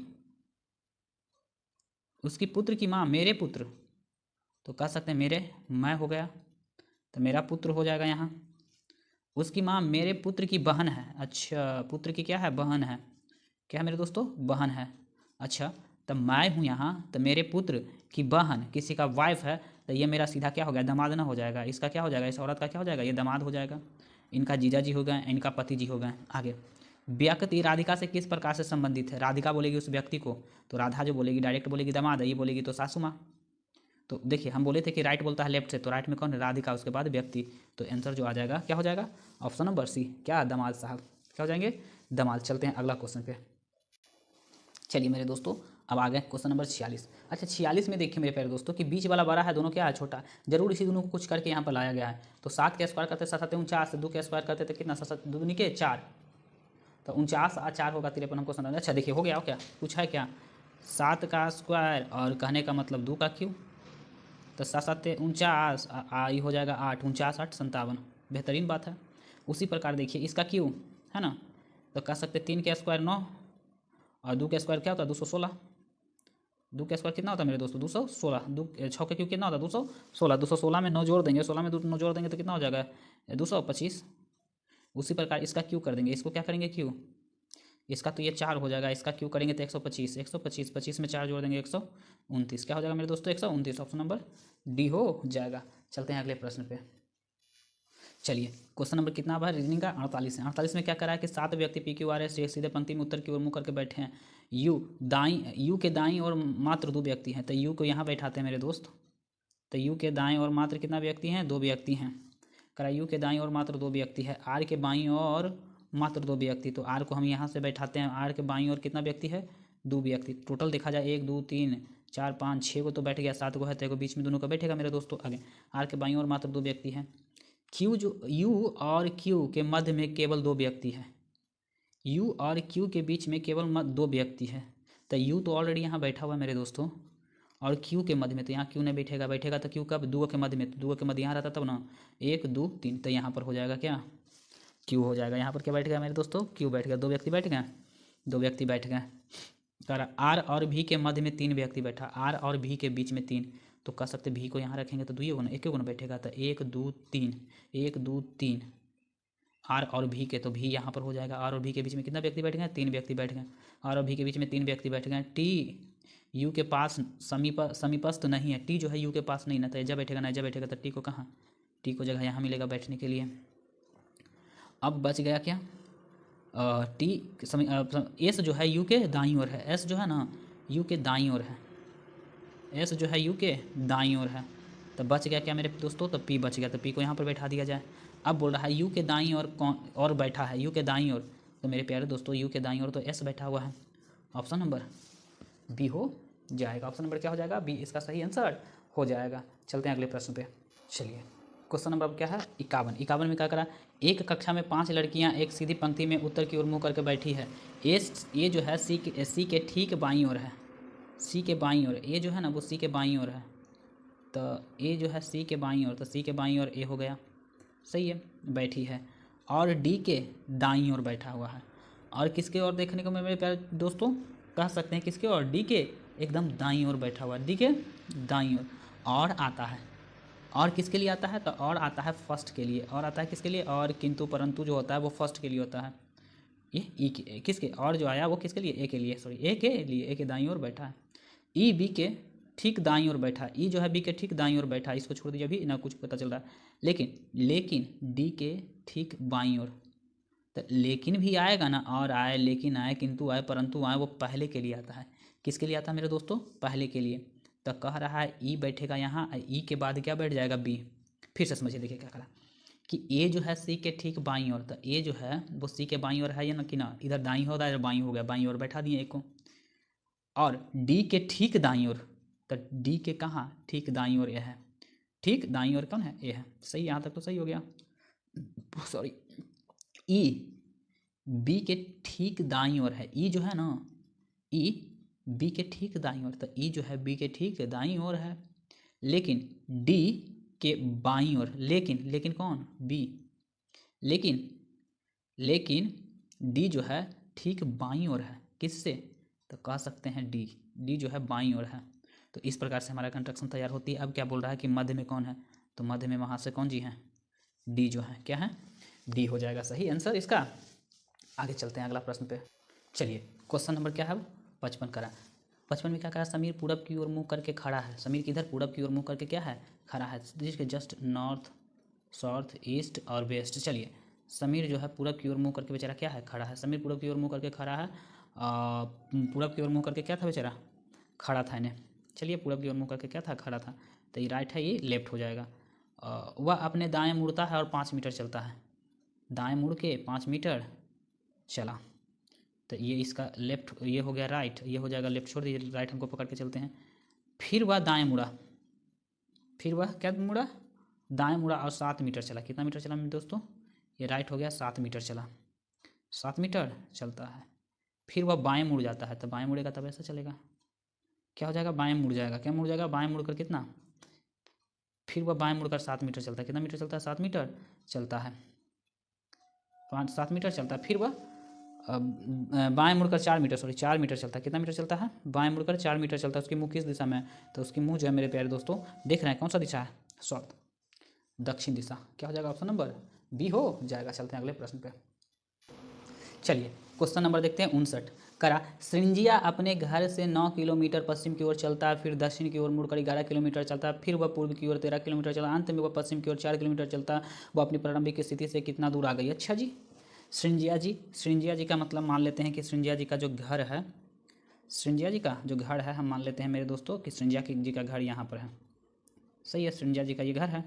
उसकी पुत्र की माँ मेरे पुत्र, तो कह सकते हैं मेरे, मैं हो गया, तो मेरा पुत्र हो जाएगा यहाँ। उसकी माँ मेरे पुत्र की बहन है, अच्छा पुत्र की क्या है, बहन है, क्या है मेरे दोस्तों, बहन है। अच्छा तब मैं हूँ यहाँ, तो मेरे पुत्र की बहन किसी का वाइफ है, तो ये मेरा सीधा क्या हो गया, दामाद ना हो जाएगा, इसका क्या हो जाएगा, इस औरत का क्या हो जाएगा, ये दामाद हो जाएगा। इनका जीजा जी हो गए, इनका पति जी हो गए। आगे व्यक्ति राधिका से किस प्रकार से संबंधित है, राधिका बोलेगी उस व्यक्ति को, तो राधा जो बोलेगी डायरेक्ट बोलेगी दामाद, ये बोलेगी तो सासू माँ। तो देखिए हम बोले थे कि राइट बोलता है लेफ्ट से, तो राइट में कौन है, राधिका, उसके बाद व्यक्ति, तो आंसर जो आ जाएगा क्या हो जाएगा, ऑप्शन नंबर सी, क्या दामाद साहब, क्या हो जाएंगे, दामाद। चलते हैं अगला क्वेश्चन पे। चलिए मेरे दोस्तों अब आ गए क्वेश्चन नंबर 46। अच्छा 46 में देखिए मेरे प्यारे दोस्तों कि बीच वाला बड़ा है, दोनों क्या है, छोटा, जरूर इसी दोनों को कुछ करके यहाँ पर लाया गया है। तो 7 का स्क्वायर करते 7 49, 2 का स्क्वायर करते थे कितना, 7 दूनी के 4, तो 49 और 4 होगा 53 हमको समझ। अच्छा देखिए हो गया, क्या पूछा है, क्या 7 का स्क्वायर और कहने का मतलब 2 का क्यूब, तो 7 7 49, आई हो जाएगा 8, 49 8 57, बेहतरीन बात है। उसी प्रकार देखिए इसका क्यूब है ना, तो कह सकते 3 का स्क्वायर 9 और 2 का स्क्वायर क्या होता है 216, 2 का स्क्वायर कितना होता है मेरे दोस्तों 216, 6 का क्यूब कितना होता है 216, 216 में 9 जोड़ देंगे, 16 में 9 जोड़ देंगे तो कितना हो जाएगा 225। उसी प्रकार इसका क्यू कर देंगे, इसको क्या करेंगे क्यू, इसका तो ये 4 हो जाएगा, इसका क्यू करेंगे तो 125, 125 25 में 4 जोड़ देंगे 129, क्या हो जाएगा मेरे दोस्तों 129, ऑप्शन नंबर डी हो जाएगा। चलते हैं अगले प्रश्न पे। चलिए क्वेश्चन नंबर कितना है रीजनिंग का, 48 है। 48 में क्या करा है कि 7 व्यक्ति पी क्यू आर एस सीधे पंक्ति में उत्तर की ओर मुँह करके बैठे हैं। यू के दाईं और मात्र 2 व्यक्ति हैं, तो यू को यहाँ बैठाते हैं मेरे दोस्त, तो यू के दाईं और मात्र कितना व्यक्ति हैं, 2 व्यक्ति हैं। करा यू के दाईं और मात्र 2 व्यक्ति है, आर के बाईं और मात्र 2 व्यक्ति, तो आर को हम यहाँ से बैठाते हैं, आर के बाईं और कितना व्यक्ति है, 2 व्यक्ति। टोटल देखा जाए 1 2 3 4 5 6 को तो बैठ गया, 7 को है, तो बीच में दोनों का बैठेगा मेरे दोस्तों। आगे आर के बाईं और मात्र 2 व्यक्ति हैं। क्यू जो यू और क्यू के मध्य में केवल 2 व्यक्ति है, यू और क्यू के बीच में केवल 2 व्यक्ति है, तो यू तो ऑलरेडी यहाँ बैठा हुआ है मेरे दोस्तों, और क्यू के मध्य में, तो यहाँ क्यू नहीं बैठेगा, बैठेगा तो क्यू कब, 2 के मध्य में, तो 2 के मध्य यहाँ रहता तब ना, 1 2 3, तो यहाँ पर हो जाएगा क्या, क्यू हो जाएगा। यहाँ पर क्या बैठ गया मेरे दोस्तों, क्यू बैठ गया, 2 व्यक्ति बैठ गए। 2 व्यक्ति बैठ गए। कह रहा आर और भी के मध्य में 3 व्यक्ति बैठा, आर और भी के बीच में 3, तो कह सकते भी को यहाँ रखेंगे तो 2 गुना 1 गुना बैठेगा, तो 1 2 3 1 2 3 आर और भी के, तो भी यहाँ पर हो जाएगा। आर और भी के बीच में कितना व्यक्ति बैठ गए? 3 व्यक्ति बैठ गए। आर और भी के बीच में 3 व्यक्ति बैठ गए। टी यू के पास समीपस्थ नहीं है, टी जो है यू के पास नहीं ना, तो एजा बैठेगा ना एजा बैठेगा, तो टी को कहाँ, टी को जगह यहाँ मिलेगा बैठने के लिए। अब बच गया क्या? टी एस जो है यू के दाईं ओर है, एस जो है ना यू के दाईं ओर है, एस जो है यू के दाईं ओर है, तो बच गया क्या मेरे दोस्तों? तो पी बच गया, तो पी को यहाँ पर बैठा दिया जाए। अब बोल रहा है यू के दाईं ओर कौन और बैठा है, यू के दाईं ओर, तो मेरे प्यारे दोस्तों यू के दाईं ओर तो एस बैठा हुआ है, ऑप्शन नंबर बी हो जाएगा। ऑप्शन नंबर क्या हो जाएगा? बी इसका सही आंसर हो जाएगा। चलते हैं अगले प्रश्न पे। चलिए क्वेश्चन नंबर क्या है? 51 में क्या करा? एक कक्षा में 5 लड़कियां एक सीधी पंक्ति में उत्तर की ओर मुँह करके बैठी है। ये जो है सी के ठीक बाईं ओर है, सी के बाईं ओर, ए जो है ना वो सी के बाईं ओर है, तो ए जो है सी के बाईं ओर, तो सी के बाईं ओर ए हो गया, सही है, बैठी है। और डी के दाईं ओर बैठा हुआ है। और किसके ओर देखने को मेरे प्यारे दोस्तों कह सकते हैं किसके ओर? डी के एकदम दाईं ओर बैठा हुआ, डी के दाईं ओर। और आता है, और किसके लिए आता है? तो और आता है फर्स्ट के लिए, और आता है किसके लिए? और किंतु परंतु जो होता है वो फर्स्ट के लिए होता है। ये ई के किसके? और जो आया वो किसके लिए? ए के लिए, सॉरी ए के लिए, ए के दाईं ओर बैठा है। ई बी के ठीक दाईं ओर बैठा है, ई जो है बी के ठीक दाईं ओर बैठा है, इसको छोड़ दीजिए, अभी ना कुछ पता चल रहा है। लेकिन डी के ठीक बाईं ओर, तो लेकिन भी आएगा ना, और आए, लेकिन आए, किंतु आए, परंतु आए, वो पहले के लिए आता है। किसके लिए आता है मेरे दोस्तों? पहले के लिए। तो कह रहा है ई बैठेगा यहाँ, ई के बाद क्या बैठ जाएगा? बी। फिर से समझिए, देखिए क्या करा कि ए जो है सी के ठीक बाईं ओर, तो ए जो है वो सी के बाईं ओर है या ना कि ना, इधर दाईं हो रहा है, इधर बाईं हो गया, बाईं ओर बैठा दिए एक को। और डी के ठीक दाईं ओर, तो डी के कहाँ ठीक दाईं ओर ए है, ठीक दाईं ओर कौन है? ए है, सही, यहाँ तक तो सही हो गया। सॉरी, ई बी के ठीक दाईं ओर है, ई जो है ना, ई बी के ठीक दाईं ओर, तो ई जो है बी के ठीक दाईं ओर है। लेकिन डी के बाईं ओर, लेकिन कौन? बी। लेकिन डी जो है ठीक बाईं ओर है, किससे? तो कह सकते हैं डी जो है बाईं ओर है। तो इस प्रकार से हमारा कंस्ट्रक्शन तैयार होती है। अब क्या बोल रहा है कि मध्य में कौन है? तो मध्य में वहाँ से कौन जी है? डी जो है, क्या है? डी हो जाएगा सही आंसर इसका। आगे चलते हैं अगला प्रश्न पे। चलिए क्वेश्चन नंबर क्या है? 55 करा। 55 में क्या करा? समीर पूरब की ओर मुँह करके खड़ा है। समीर किधर? पूरब की ओर मुँह करके क्या है? खड़ा है, जिसके जस्ट नॉर्थ, साउथ, ईस्ट और वेस्ट। चलिए समीर जो है पूरब की ओर मुँह करके बेचारा क्या है? खड़ा है। समीर पूरब की ओर मुँह करके खड़ा है, पूरब की ओर मुँह करके क्या था बेचारा? खड़ा था इन्हें। चलिए पूरब की ओर मुँह करके क्या था? खड़ा था, तो ये राइट है, ये लेफ्ट हो जाएगा। वह अपने दाएँ मुड़ता है और 5 मीटर चलता है। दाएँ मुड़ के 5 मीटर चला, तो ये इसका लेफ्ट, ये हो गया राइट, ये हो जाएगा लेफ्ट, छोड़ दीजिए, राइट हमको पकड़ के चलते हैं। फिर वह दाएं मुड़ा, फिर वह क्या मुड़ा? दाएं मुड़ा और 7 मीटर चला। कितना मीटर चला मेरे दोस्तों? ये राइट हो गया, 7 मीटर चला, 7 मीटर चलता है। फिर वह बाएं मुड़ जाता है, तो बाएं मुड़ेगा तब ऐसा चलेगा, क्या हो जाएगा? बाएं मुड़ जाएगा। क्या मुड़ जाएगा? बाएं मुड़कर कितना? फिर वह बाएं मुड़कर 7 मीटर चलता है। कितना मीटर चलता है? 7 मीटर चलता है, 7 मीटर चलता है। फिर वह बाएं मुड़कर 4 मीटर, सॉरी 4 मीटर चलता है। कितना मीटर चलता है? बाएं मुड़कर 4 मीटर चलता है। उसकी मुँह किस दिशा में? तो उसकी मुँह जो है मेरे प्यारे दोस्तों देख रहे हैं कौन सा दिशा है? साउथ, दक्षिण दिशा। क्या हो जाएगा? ऑप्शन नंबर बी हो जाएगा। चलते हैं अगले प्रश्न पे। चलिए क्वेश्चन नंबर देखते हैं 59 करा। सृंजिया अपने घर से 9 किलोमीटर पश्चिम की ओर चलता है, फिर दक्षिण की ओर मुड़कर 11 किलोमीटर चलता है, फिर वह पूर्व की ओर 13 किलोमीटर चला, अंत में वह पश्चिम की ओर 4 किलोमीटर चलता। वह अपनी प्रारंभिक स्थिति से कितना दूर आ गई? अच्छा जी, सृंजिया जी का मतलब मान लेते हैं कि सृंजिया जी का जो घर है, सृंजिया जी का जो घर है, हम मान लेते हैं मेरे दोस्तों कि सृंजिया जी का घर यहाँ पर है, सही है, सृंजिया जी का ये घर है।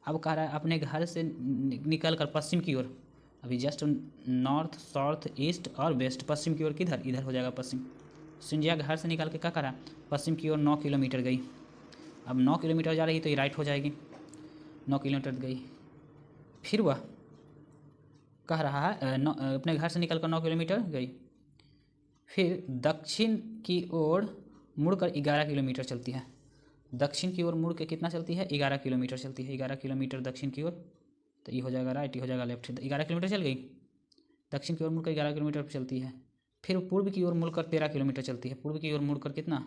अब कह रहा है अपने घर से निकल कर पश्चिम की ओर, अभी जस्ट नॉर्थ, साउथ, ईस्ट और वेस्ट, पश्चिम की ओर किधर? इधर हो जाएगा पश्चिम। सृंजिया घर से निकल के क्या करा? पश्चिम की ओर 9 किलोमीटर गई। अब 9 किलोमीटर जा रही तो ये राइट हो जाएगी, 9 किलोमीटर गई। फिर वह कह रहा है अपने घर से निकलकर 9 किलोमीटर गई, फिर दक्षिण की ओर मुड़कर 11 किलोमीटर चलती है। दक्षिण की ओर मुड़ के कितना चलती है? 11 किलोमीटर चलती है। 11 किलोमीटर दक्षिण की ओर, तो ये हो जाएगा राइट, ये हो जाएगा लेफ्ट। 11 किलोमीटर चल गई, दक्षिण की ओर मुड़कर 11 किलोमीटर चलती है, फिर पूर्व की ओर मुड़कर 13 किलोमीटर चलती है। पूर्व की ओर मुड़कर कितना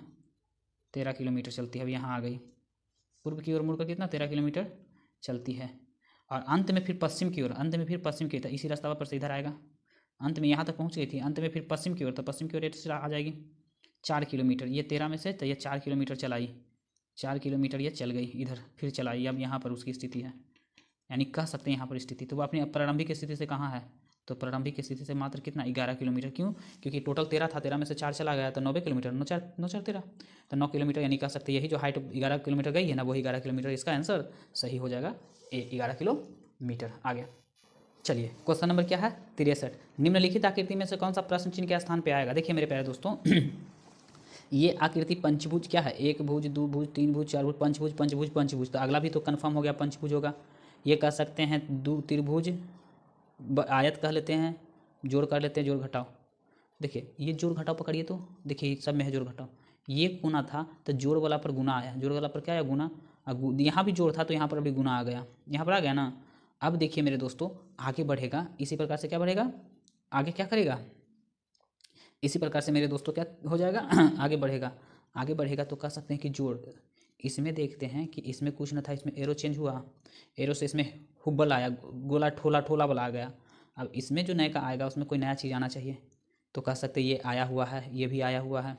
13 किलोमीटर चलती है। अब यहाँ आ गई, पूर्व की ओर मुड़कर कितना 13 किलोमीटर चलती है। और अंत में फिर पश्चिम की ओर, अंत में फिर पश्चिम की ओर, इसी रास्ता पर से इधर आएगा। अंत में यहाँ तक पहुँच गई थी, अंत में फिर पश्चिम की ओर, तो पश्चिम की ओर से आ जाएगी 4 किलोमीटर। ये 13 में से तो ये 4 किलोमीटर चलाई, 4 किलोमीटर ये चल गई इधर, फिर चलाई। अब यहाँ पर उसकी स्थिति है, यानी कह सकते हैं यहाँ पर स्थिति, तो वो अपनी प्रारंभिक स्थिति से कहाँ है, तो प्रारंभिक स्थिति से मात्र कितना 11 किलोमीटर। क्यों, क्योंकि टोटल 13 था, 13 में से 4 चला गया तो 90 किलोमीटर, 9 4 13 तो 9 किलोमीटर, यानी कह सकते हैं यही जो हाइट 11 किलोमीटर गई है ना, वही 11 किलोमीटर। इसका आंसर सही हो जाएगा ए, 11 किलोमीटर। आ गया। चलिए क्वेश्चन नंबर क्या है 63। निम्नलिखित आकृति में से कौन सा प्रश्न चिन्ह के स्थान पे आएगा। देखिए मेरे प्यारे दोस्तों ये आकृति पंचभुज क्या है, एक भुज, दो भुज, तीन भुज, चार भुज, पंचभुज पंचभुज पंचभुज, तो अगला भी तो कंफर्म हो गया पंचभुज होगा। ये कह सकते हैं दो त्रिभुज, आयत कह लेते हैं, जोड़ कर लेते हैं, जोड़ घटाओ। देखिए ये जोड़ घटाओ पकड़िए, तो देखिए सब में है जोड़ घटाओ। ये गुना था तो जोड़ वाला पर गुना आया, जोड़ वाला पर क्या आया गुना। यहाँ भी जोड़ था तो यहाँ पर अभी गुना आ गया, यहाँ पर आ गया ना। अब देखिए मेरे दोस्तों आगे बढ़ेगा इसी प्रकार से, क्या बढ़ेगा आगे, क्या करेगा इसी प्रकार से मेरे दोस्तों क्या हो जाएगा आगे बढ़ेगा। आगे बढ़ेगा तो कह सकते हैं कि जोड़, इसमें देखते हैं कि इसमें कुछ न था, इसमें एरो चेंज हुआ, एरो से इसमें हुब्बल आया, गोला ठोला ठोला वाला आ गया। अब इसमें जो नया का आएगा उसमें कोई नया चीज़ आना चाहिए, तो कह सकते हैं ये आया हुआ है, ये भी आया हुआ है,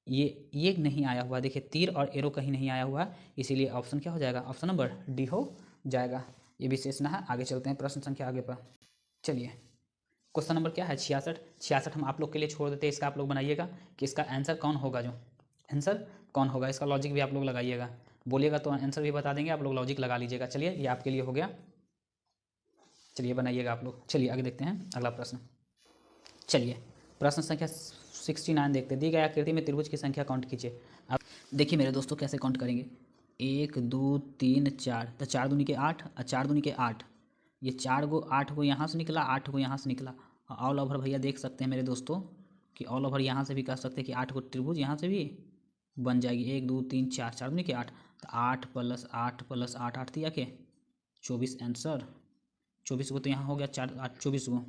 ये नहीं आया हुआ। देखिए तीर और एरो कहीं नहीं आया हुआ, इसीलिए ऑप्शन क्या हो जाएगा, ऑप्शन नंबर डी हो जाएगा। ये विशेषण है। आगे चलते हैं प्रश्न संख्या आगे पर। चलिए क्वेश्चन नंबर क्या है 66। 66 हम आप लोग के लिए छोड़ देते हैं, इसका आप लोग बनाइएगा कि इसका आंसर कौन होगा, जो आंसर कौन होगा, इसका लॉजिक भी आप लोग लगाइएगा, बोलिएगा तो आंसर भी बता देंगे, आप लोग लॉजिक लगा लीजिएगा। चलिए ये आपके लिए हो गया, चलिए बनाइएगा आप लोग। चलिए आगे देखते हैं अगला प्रश्न। चलिए प्रश्न संख्या 69 देखते हैं। दी गई आकृति में त्रिभुज की संख्या काउंट कीजिए। अब देखिए मेरे दोस्तों कैसे काउंट करेंगे, 1 2 3 4, तो 4 दूनी के 8 और 4 दूनी के 8, ये 4 गो 8 गो यहाँ से निकला, 8 गो यहाँ से निकला। ऑल ओवर भैया देख सकते हैं मेरे दोस्तों कि ऑल ओवर यहाँ से भी कह सकते हैं कि 8 गो त्रिभुज यहाँ से भी बन जाएगी। 1 2 3 4, 4 दूनी के 8, तो 8 + 8 + 8, 8 दिया के 24 आंसर। 24 गो तो यहाँ हो गया, 4 8 24 गो,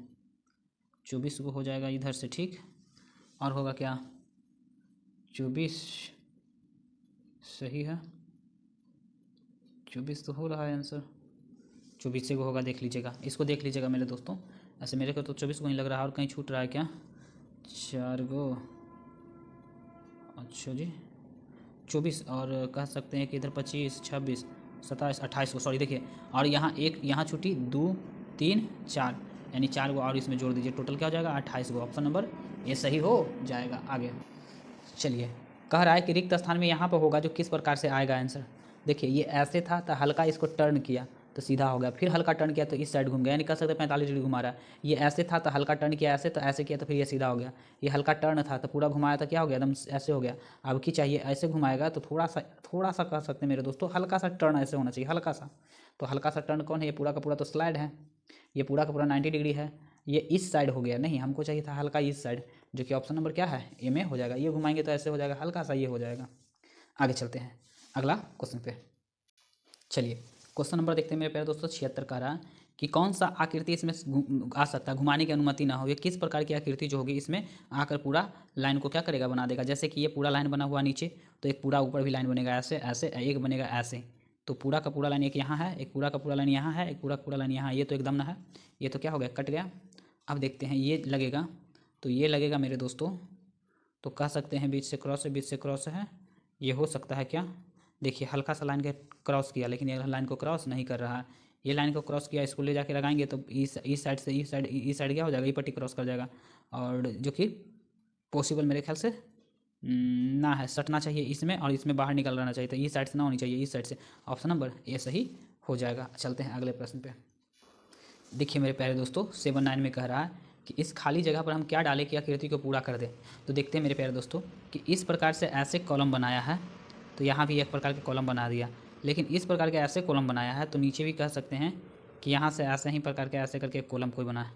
24 गो हो जाएगा इधर से, ठीक। और होगा क्या 24, सही है 24 तो हो रहा है आंसर, 24 गो होगा, देख लीजिएगा, इसको देख लीजिएगा मेरे दोस्तों। ऐसे मेरे को तो 24 गो ही लग रहा है, और कहीं छूट रहा है क्या, 4 गो, अच्छा जी 24, और कह सकते हैं कि इधर 25 26 27 28 गो, सॉरी देखिए, और यहाँ एक यहाँ छुट्टी 2 3 4, यानी 4 गो और इसमें जोड़ दीजिए, टोटल क्या हो जाएगा 28 गो। ऑप्शन नंबर ये सही हो जाएगा। आगे चलिए कह रहा है कि रिक्त स्थान में यहाँ पर होगा जो किस प्रकार से आएगा आंसर। देखिए ये ऐसे था तो हल्का इसको टर्न किया तो सीधा हो गया, फिर हल्का टर्न किया तो इस साइड घूम गया, यानी कह सकते हैं 45 डिग्री घुमा रहा है। ये ऐसे था तो हल्का टर्न किया ऐसे, तो ऐसे किया तो फिर ये सीधा हो गया। ये हल्का टर्न था तो पूरा घुमाया तो क्या हो गया, एकदम ऐसे हो गया। अब की चाहिए ऐसे घुमाएगा तो थोड़ा सा कह सकते हैं मेरे दोस्तों, हल्का सा टर्न ऐसे होना चाहिए, हल्का सा। तो हल्का सा टर्न कौन है, ये पूरा का पूरा तो स्लाइड है, ये पूरा का पूरा 90 डिग्री है, ये इस साइड हो गया, नहीं हमको चाहिए था हल्का इस साइड, जो कि ऑप्शन नंबर क्या है ए में हो जाएगा। ये घुमाएंगे तो ऐसे हो जाएगा, हल्का सा ये हो जाएगा। आगे चलते हैं अगला क्वेश्चन पे। चलिए क्वेश्चन नंबर देखते हैं मेरे प्यारे दोस्तों 76 का रहा कि कौन सा आकृति इसमें आ सकता है, घुमाने की अनुमति ना हो। ये किस प्रकार की आकृति जो होगी इसमें आकर पूरा लाइन को क्या करेगा, बना देगा। जैसे कि ये पूरा लाइन बना हुआ नीचे, तो एक पूरा ऊपर भी लाइन बनेगा ऐसे ऐसे, एक बनेगा ऐसे, तो पूरा का पूरा लाइन एक यहाँ है, एक पूरा का पूरा लाइन यहाँ है, एक पूरा का पूरा लाइन यहाँ है। ये तो एकदम ना है, ये तो क्या हो गया कट गया। अब देखते हैं ये लगेगा, तो ये लगेगा मेरे दोस्तों, तो कह सकते हैं बीच से क्रॉस है, बीच से क्रॉस है, ये हो सकता है क्या। देखिए हल्का सा लाइन के क्रॉस किया, लेकिन ये लाइन को क्रॉस नहीं कर रहा है। ये लाइन को क्रॉस किया, इसको ले जाके लगाएंगे तो इस साइड से इस साइड क्या हो जाएगा, ये पट्टी क्रॉस कर जाएगा, और जो कि पॉसिबल मेरे ख्याल से ना है, सटना चाहिए इसमें और इसमें बाहर निकल रहना चाहिए, तो इस साइड से ना होनी चाहिए, इस साइड से। ऑप्शन नंबर ए सही हो जाएगा। चलते हैं अगले प्रश्न पे। देखिए मेरे प्यारे दोस्तों 79 में कह रहा है कि इस खाली जगह पर हम क्या डालें कि आकृति को पूरा कर दें। तो देखते हैं मेरे प्यारे दोस्तों कि इस प्रकार से ऐसे कॉलम बनाया है, तो यहाँ भी एक प्रकार के कॉलम बना दिया, लेकिन इस प्रकार के ऐसे कॉलम बनाया है, तो नीचे भी कह सकते हैं कि यहाँ से ऐसे ही प्रकार के ऐसे करके कॉलम कोई बनाए,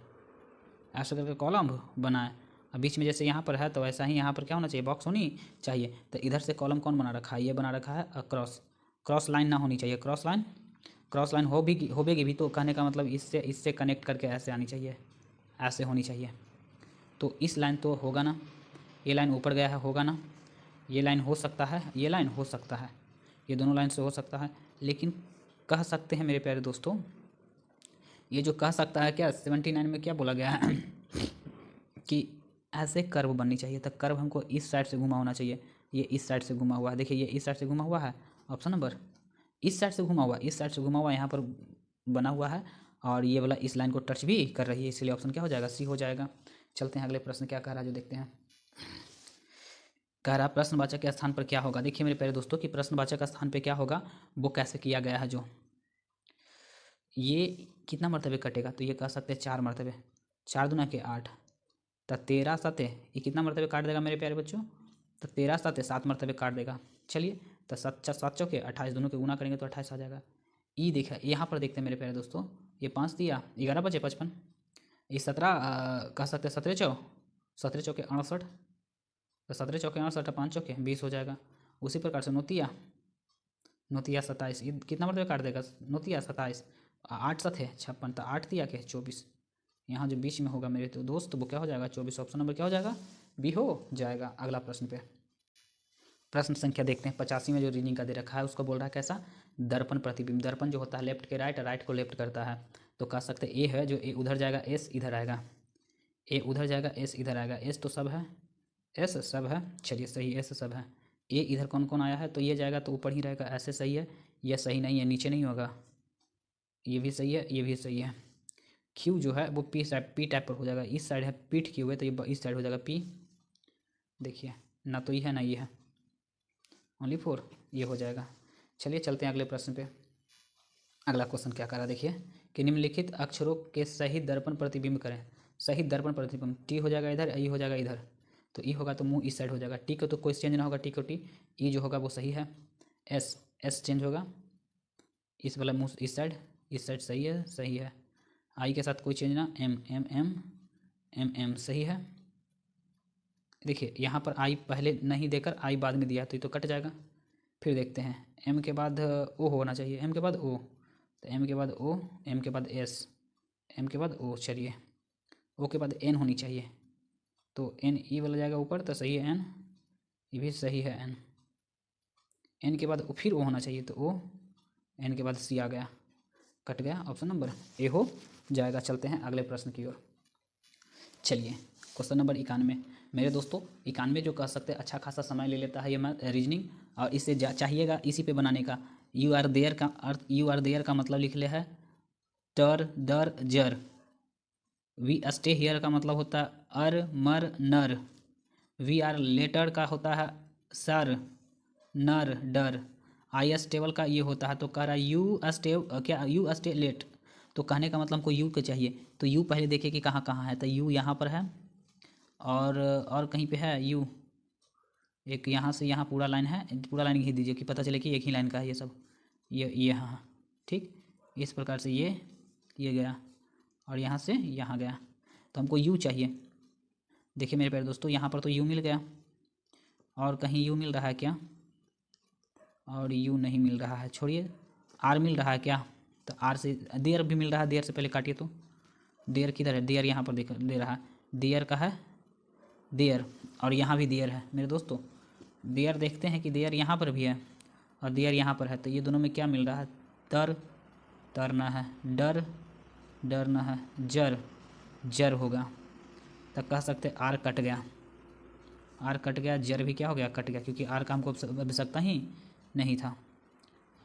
ऐसे करके कॉलम बनाए। अब बीच में जैसे यहाँ पर है तो ऐसा ही यहाँ पर क्या होना चाहिए, बॉक्स होनी चाहिए। तो इधर से कॉलम कौन बना रखा है, ये बना रखा है क्रॉस लाइन ना होनी चाहिए, क्रॉस लाइन होगी भी, तो कहने का मतलब इससे कनेक्ट करके ऐसे आनी चाहिए, ऐसे होनी चाहिए। तो इस लाइन तो होगा ना, ये लाइन ऊपर गया है, होगा ना, ये लाइन हो सकता है, ये लाइन हो सकता है, ये दोनों लाइन से हो सकता है। लेकिन कह सकते हैं मेरे प्यारे दोस्तों, ये जो कह सकता है क्या 79 में क्या बोला गया है कि ऐसे कर्व बननी चाहिए, तो कर्व हमको इस साइड से घुमा होना चाहिए। ये इस साइड से घुमा हुआ है, देखिए ये इस साइड से घुमा हुआ है, ऑप्शन नंबर इस साइड से घुमा हुआ, इस साइड से घुमा हुआ यहाँ पर बना हुआ है, और ये वाला इस लाइन को टच भी कर रही है, इसलिए ऑप्शन क्या हो जाएगा, सी हो जाएगा। चलते हैं अगले प्रश्न क्या कह रहा है जो देखते हैं। कह रहा प्रश्नवाचक के स्थान पर क्या होगा। देखिए मेरे प्यारे दोस्तों कि प्रश्नवाचक स्थान पर क्या होगा वो कैसे किया गया है। जो ये कितना मरतबे कटेगा, तो ये कह सकते हैं 4 मरतबे, 4 दूना के 8, तो 13 सतह ये कितना मरतबे काट देगा मेरे प्यारे बच्चों, तो 13 सतह 7 मरतबे काट देगा। चलिए तो 7 चौके 28, दोनों के गुना करेंगे तो 28 आ जाएगा। ई देखा यहाँ पर देखते हैं मेरे प्यारे दोस्तों, ये 5 दिया 11 बचे 55, ये 17 कह सकते हैं 17 चौके 68, तो 17 चौके 68 और 5 चौके 20 हो जाएगा। उसी प्रकार से नोतिया 27, ये कितना मरतबे काट देगा, नोतिया 27, 8 7 है 56, तो 8 दिया के 24, यहाँ जो बीच में होगा मेरे तो दोस्त वो क्या हो जाएगा 24, ऑप्शन नंबर क्या हो जाएगा बी हो जाएगा। अगला प्रश्न पे प्रश्न संख्या देखते हैं 85 में जो रीडिंग का दे रखा है उसको बोल रहा है कैसा, दर्पण प्रतिबिंब। दर्पण जो होता है लेफ्ट के राइट, राइट को लेफ्ट करता है, तो कह सकते हैं ए है, जो ए उधर जाएगा एस इधर आएगा, ए उधर जाएगा एस इधर आएगा, एस तो सब है, एस सब है, चलिए सही एस सब है। ए इधर कौन कौन आया है, तो ये जाएगा तो ऊपर ही रहेगा, ऐसे सही है, यह सही नहीं है, नीचे नहीं होगा, ये भी सही है, ये भी सही है। क्यू जो है वो पी टाइप पर हो जाएगा, इस साइड है पीठ क्यू है तो ये इस साइड हो जाएगा पी, देखिए ना तो ये है ना ये है, ओनली 4 ये हो जाएगा। चलिए चलते हैं अगले प्रश्न पे। अगला क्वेश्चन क्या कर रहा है देखिए कि निम्नलिखित अक्षरों के सही दर्पण प्रतिबिंब करें। सही दर्पण प्रतिबिंब, टी हो जाएगा इधर, ई हो जाएगा इधर, तो ई होगा तो मुंह इस साइड हो जाएगा, टी को तो कोई चेंज ना होगा, टी को टी, ई जो होगा वो सही है, एस चेंज होगा, इस वाला मुंह इस साइड सही है, सही है, आई के साथ कोई चेंज ना, एम सही है। देखिए यहाँ पर आई पहले नहीं देकर आई बाद में दिया तो ये तो कट जाएगा। फिर देखते हैं एम के बाद ओ होना चाहिए, एम के बाद ओ, तो एम के बाद ओ, एम के बाद एस, एम के बाद ओ, चलिए ओ के बाद एन होनी चाहिए, तो एन ई वाला जाएगा ऊपर तो सही है एन, ये भी सही है एन, एन के बाद फिर ओ होना चाहिए तो ओ, एन के बाद सी आ गया, कट गया, ऑप्शन नंबर ए हो जाएगा। चलते हैं अगले प्रश्न की ओर। चलिए क्वेश्चन नंबर 91 मेरे दोस्तों, 91 जो कह सकते हैं अच्छा खासा समय ले लेता है ये मैं रीजनिंग, और इसे चाहिएगा इसी पे बनाने का। यू आर देयर का अर्थ, यू आर देयर का मतलब लिख लिया है टर डर जर, वी स्टे हियर का मतलब होता है अर मर नर, वी आर लेटर का होता है सर नर डर, आई एस टेबल का ये होता है, तो कह रहा है यू स्टे क्या यू स्टे लेट, तो कहने का मतलब हमको यू के चाहिए, तो यू पहले देखिए कि कहाँ कहाँ है, तो यू यहाँ पर है और कहीं पे है यू, एक यहाँ से यहाँ पूरा लाइन है, पूरा लाइन खींच दीजिए कि पता चले कि एक ही लाइन का है ये सब, ये हाँ ठीक, इस प्रकार से ये गया और यहाँ से यहाँ गया, तो हमको यू चाहिए। देखिए मेरे प्यारे दोस्तों यहाँ पर तो यू मिल गया, और कहीं यू मिल रहा है क्या, और यू नहीं मिल रहा है, छोड़िए, आर मिल रहा है क्या, तो आर से देयर भी मिल रहा है, देयर से पहले काटिए, तो देयर किधर है, देयर यहाँ पर दे रहा है, देयर का है देयर, और यहाँ भी देयर है मेरे दोस्तों, देयर देखते हैं कि देयर यहाँ पर भी है और देयर यहाँ पर है, तो ये दोनों में क्या मिल रहा है, तरना है, डरना है, जर होगा, तब कह सकते आर कट गया, आर कट गया, जर भी क्या हो गया कट गया, क्योंकि आर का हमको आवश्यकता ही नहीं था,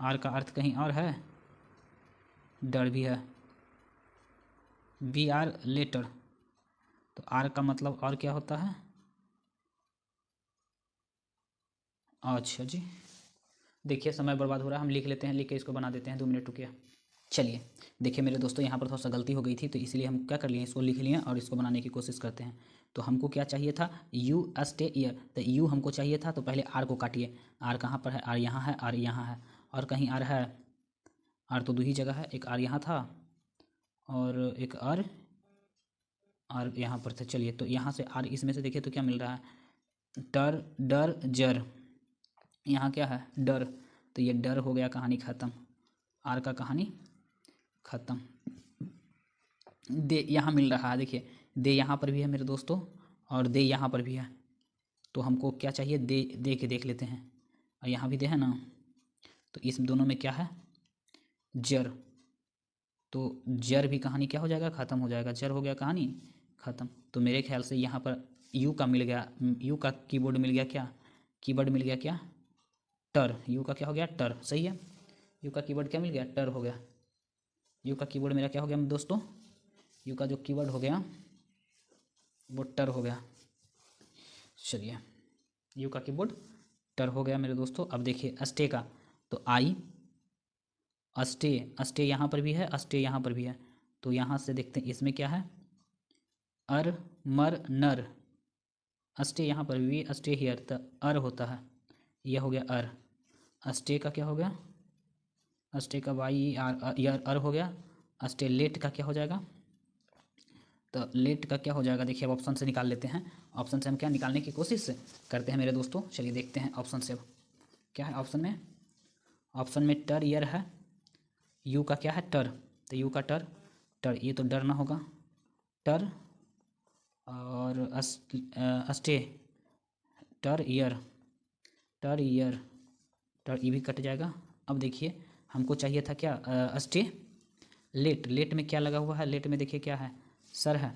आर का अर्थ कहीं और है, डर भी है, वी आर लेटर, तो आर का मतलब और क्या होता है, अच्छा जी, देखिए समय बर्बाद हो रहा है, हम लिख लेते हैं, लिख के इसको बना देते हैं, 2 मिनट रुकिए। चलिए देखिए मेरे दोस्तों यहाँ पर थोड़ा सा गलती हो गई थी, तो इसलिए हम क्या कर लिए, इसको लिख लिए और इसको बनाने की कोशिश करते हैं। तो हमको क्या चाहिए था, यू स्टे ईयर, तो यू हमको चाहिए था, तो पहले आर को काटिए, आर कहाँ पर है, आर यहाँ है, आर यहाँ है, और कहीं आर है, आर तो 2 ही जगह है, एक आर यहाँ था और एक आर यहाँ पर थे। चलिए तो यहाँ से आर इसमें से देखिए तो क्या मिल रहा है, डर जर, यहाँ क्या है डर, तो ये डर हो गया, कहानी ख़त्म, आर का कहानी ख़त्म। दे यहाँ मिल रहा है, देखिए दे यहाँ पर भी है मेरे दोस्तों, और दे यहाँ पर भी है, तो हमको क्या चाहिए, दे के देख लेते हैं। और यहाँ भी दे है ना, तो इस दोनों में क्या है, जर। तो जर भी कहानी क्या हो जाएगा, ख़त्म हो जाएगा, जर हो गया कहानी ख़त्म। तो मेरे ख्याल से यहाँ पर यू का मिल गया, यू का कीवर्ड मिल गया क्या, कीवर्ड मिल गया क्या, टर। यू का क्या हो गया, टर। सही है, यू का कीवर्ड क्या मिल गया, टर हो गया। यू का कीवर्ड मेरा क्या हो गया दोस्तों, यू का जो कीवर्ड हो गया वो टर हो गया। चलिए, यू का कीवर्ड टर हो गया मेरे दोस्तों। अब देखिए अस्टे का, तो आई अस्टे, अस्टे यहाँ पर भी है, अस्टे यहाँ पर भी है। तो यहाँ से देखते हैं इसमें क्या है, अर मर नर। अस्टे यहाँ पर भी, अस्टे हियर, तो अर होता है, यह हो गया अर। अस्टे का क्या हो गया, अस्टे का वाई आर, यार अर हो गया। अस्टे लेट का क्या हो जाएगा, तो लेट का क्या हो जाएगा, देखिए अब ऑप्शन से निकाल लेते हैं। ऑप्शन से हम क्या निकालने की कोशिश करते हैं मेरे दोस्तों, चलिए देखते हैं ऑप्शन से अब क्या है ऑप्शन में। ऑप्शन में टर ईयर है, यू का क्या है, टर, तो यू का टर, टर, ये तो डर ना होगा, टर, और अस्टे, टर ईयर, टर ईयर, टर, ई भी कट जाएगा। अब देखिए हमको चाहिए था क्या, अस्टे लेट, लेट में क्या लगा हुआ है, लेट में देखिए क्या है, सर है,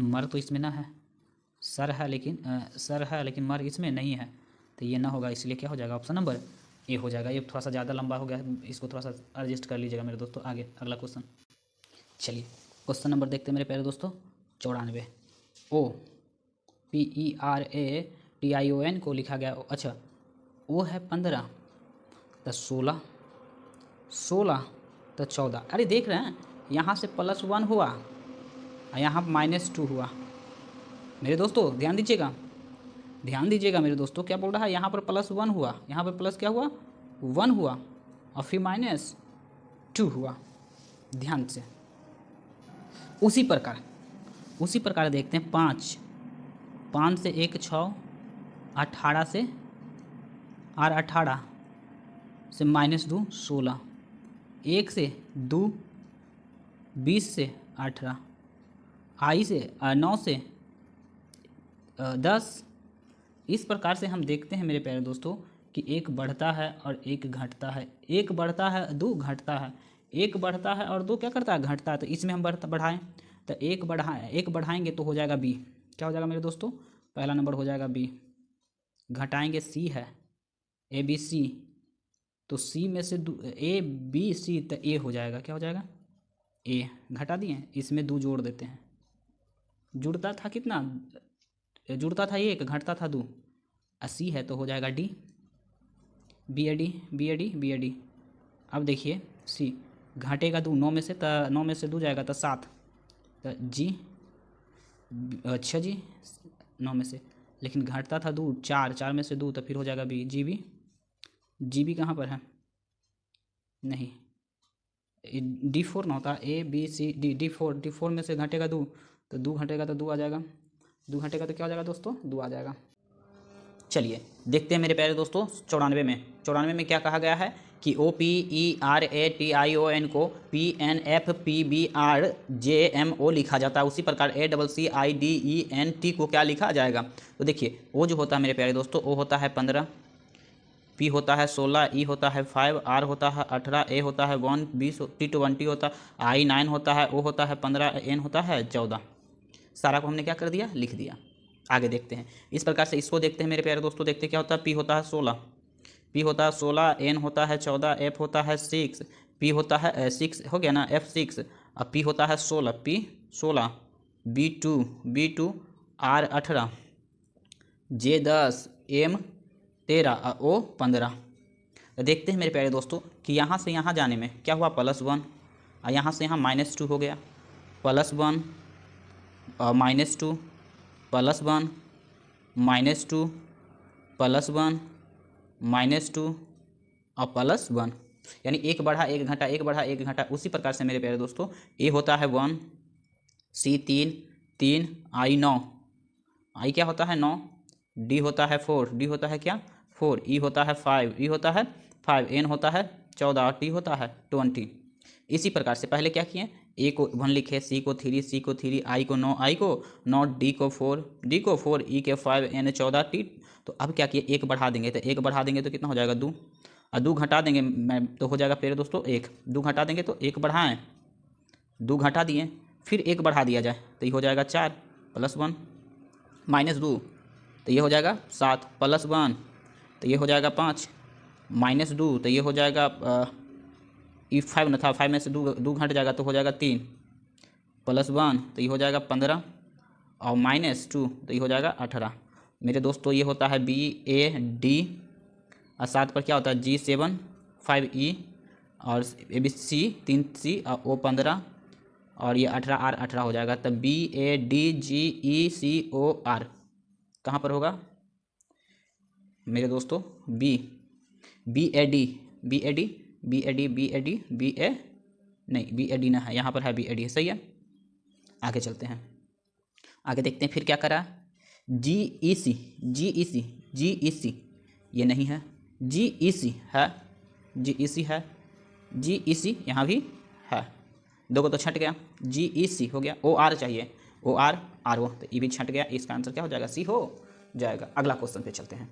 मर तो इसमें ना है, सर है लेकिन सर है लेकिन मर इसमें नहीं है, तो ये ना होगा, इसलिए क्या हो जाएगा, ऑप्शन नंबर ए हो जाएगा। ये थोड़ा सा ज़्यादा लंबा हो गया, इसको थोड़ा सा एडजस्ट कर लीजिएगा मेरे दोस्तों। आगे अगला क्वेश्चन, चलिए क्वेश्चन नंबर देखते हैं मेरे प्यारे दोस्तों 94। PERATION को लिखा गया, अच्छा ओ है 15, तो 16, 16 तो 14। अरे देख रहे हैं यहाँ से +1 हुआ और यहाँ -2 हुआ। मेरे दोस्तों ध्यान दीजिएगा, ध्यान दीजिएगा मेरे दोस्तों, क्या बोल रहा है, यहाँ पर +1 हुआ, यहाँ पर प्लस क्या हुआ, 1 हुआ, और फिर -2 हुआ। ध्यान से उसी प्रकार देखते हैं 5 से 1 6, 18 से और 18 से -2 16, 1 से 2 20 से 18, आई से 9 से 10। इस प्रकार से हम देखते हैं मेरे प्यारे दोस्तों कि एक बढ़ता है और एक घटता है, एक बढ़ता है 2 घटता है, एक बढ़ता है और 2 क्या करता है, घटता है। तो इसमें हम बढ़ाएं, तो एक बढ़ाएंगे तो हो जाएगा बी, क्या हो जाएगा मेरे दोस्तों, पहला नंबर हो जाएगा बी। घटाएंगे सी है ABC, तो सी में से ABC, तो ए हो जाएगा, क्या हो जाएगा, ए। घटा दिए, इसमें 2 जोड़ देते हैं, जुड़ता था कितना, जुड़ता था 1, घटता था 2, सी है तो हो जाएगा डी, BAD। अब देखिए सी घटेगा 2, 9 में से, तो 9 में से 2 जाएगा तो 7, तो जी, अच्छा जी 9 में से, लेकिन घटता था 2, 4 में से 2, तो फिर हो जाएगा बी, GB कहाँ पर है, नहीं D4 ना होता, ABCD, D4 में से घटेगा 2, तो 2 घटेगा तो 2 आ जाएगा, 2 घटेगा तो क्या हो जाएगा दोस्तों, 2 आ जाएगा। चलिए देखते हैं मेरे प्यारे दोस्तों 94 में क्या कहा गया है कि OPERATION को PNFPBRJMO लिखा जाता है, उसी प्रकार ACCIDENT को क्या लिखा जाएगा। तो देखिए ओ जो होता है मेरे प्यारे दोस्तों, ओ होता है 15, P होता है 16, E होता है 5, R होता है 18, A होता है 1, B 20 होता है, I 9 होता है, O होता है 15, N होता है 14। सारा को हमने क्या कर दिया, लिख दिया। आगे देखते हैं, इस प्रकार से इसको देखते हैं मेरे प्यारे दोस्तों, देखते हैं क्या होता है। P होता है 16, N होता है 14, F होता है 6, P होता है 6 हो गया ना, F6, और P होता है 16, P 16, B2 R 18, J 10, M 13 और O 15। देखते हैं मेरे प्यारे दोस्तों कि यहाँ से यहाँ जाने में क्या हुआ, +1, और यहाँ से यहाँ -2 हो गया, +1 और -2, +1 -2, +1 -2 और +1, यानी एक बढ़ा एक घटा, एक बढ़ा एक घटा। उसी प्रकार से मेरे प्यारे दोस्तों ए होता है 1, C 3, I 9, I क्या होता है 9, D होता है 4, D होता है क्या 4, E होता है 5, E होता है 5, N होता है 14 और T होता है 20। इसी प्रकार से पहले क्या किए, ए को 1 लिखे, सी को 3, सी को 3, आई को 9, आई को 9, डी को 4, ई के 5, एन 14, टी। तो अब क्या किए, एक बढ़ा देंगे, तो एक बढ़ा देंगे तो कितना हो जाएगा 2, और 2 घटा देंगे मैं तो हो जाएगा मेरे दोस्तों 1, 2 घटा देंगे तो 1 बढ़ाएँ, 2 घटा दिए, फिर 1 बढ़ा दिया जाए तो ये हो जाएगा 4 + 1 -2, तो ये हो जाएगा 7 + 1 तो ये हो जाएगा 5 -2 तो ये हो जाएगा ई 5 न था, 5 में से 2 घट जाएगा तो हो जाएगा 3 + 1 तो ये हो जाएगा 15 और -2 तो ये हो जाएगा 18। मेरे दोस्तों ये होता है BAD और 7 पर क्या होता है G7 5E और ABC 3C और O 15 और ये 18R 18 हो जाएगा। तब BADGECOR कहाँ पर होगा मेरे दोस्तों BAD नहीं BAD ना है, यहाँ पर है BAD, सही है। आगे चलते हैं, आगे देखते हैं फिर क्या करा। GEC ये नहीं है, GEC है, GEC यहाँ भी है, 2 को तो छट गया, GEC हो गया। OR चाहिए, OR RO तो ये भी छट गया, इसका आंसर क्या हो जाएगा C हो जाएगा। अगला क्वेश्चन पे चलते हैं।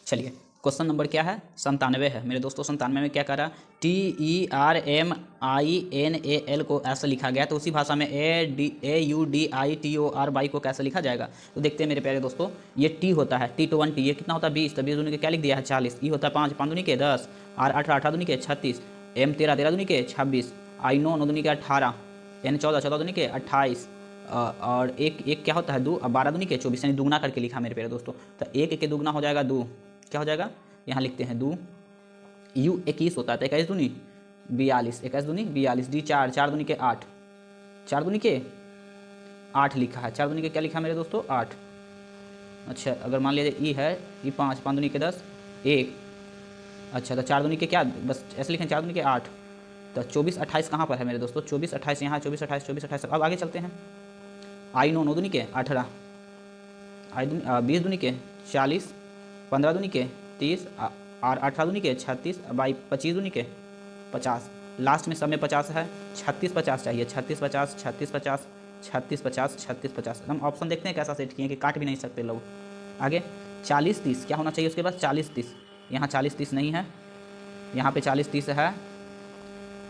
चलिए क्वेश्चन नंबर क्या है 97 है मेरे दोस्तों। 97 में क्या करा, TERMINAL को ऐसा लिखा गया, तो उसी भाषा में AUDITOR को कैसे लिखा जाएगा। तो देखते हैं मेरे प्यारे दोस्तों, ये T होता है, T to 1 T, ये कितना होता है 20, तो 20 दूनी के क्या लिख दिया है 40, E होता है 5, 5 दूनी के 10, R 18, 18 दूनी के 36, M 13, 13 दूनी के 26, I 9, 9 दूनी के 18, N 14, 14 दूनी के 28 और एक क्या होता है 2 और 12 दूनी के 24, यानी दुगना करके लिखा मेरे प्यारे दोस्तों। तो 1 के दुगना हो जाएगा 2, क्या हो जाएगा यहाँ लिखते हैं 2, U 21 होता है, तो 21 दूनी 42, 21 दूनी 42, D 4, 4 दूनी के 8, 4 दूनी के 8 लिखा है, 4 दूनी के क्या लिखा मेरे दोस्तों 8। अच्छा अगर मान लीजिए E है, E 5, 5 दूनी के 10 1, अच्छा तो 4 दूनी के क्या, बस ऐसे लिखें 4 दूनी के 8, तो 24 28 कहाँ पर है मेरे दोस्तों, 24 28 यहाँ, 24 28 24 28। अब आगे चलते हैं, I 9, 9 दूनी के 18, I 20 दूनी के 40, 15 दूनी के 30 और 18 दूनी के 36, बाई 25 दूनी के 50, लास्ट में सब में 50 है, 36 50 चाहिए, 36 50 36 50 36 50 36 50। हम ऑप्शन देखते हैं कैसा सेट किए कि काट भी नहीं सकते लोग। आगे 40 30 क्या होना चाहिए उसके बाद 40 30, यहाँ 40 30 नहीं है, यहाँ पे 40 30 है,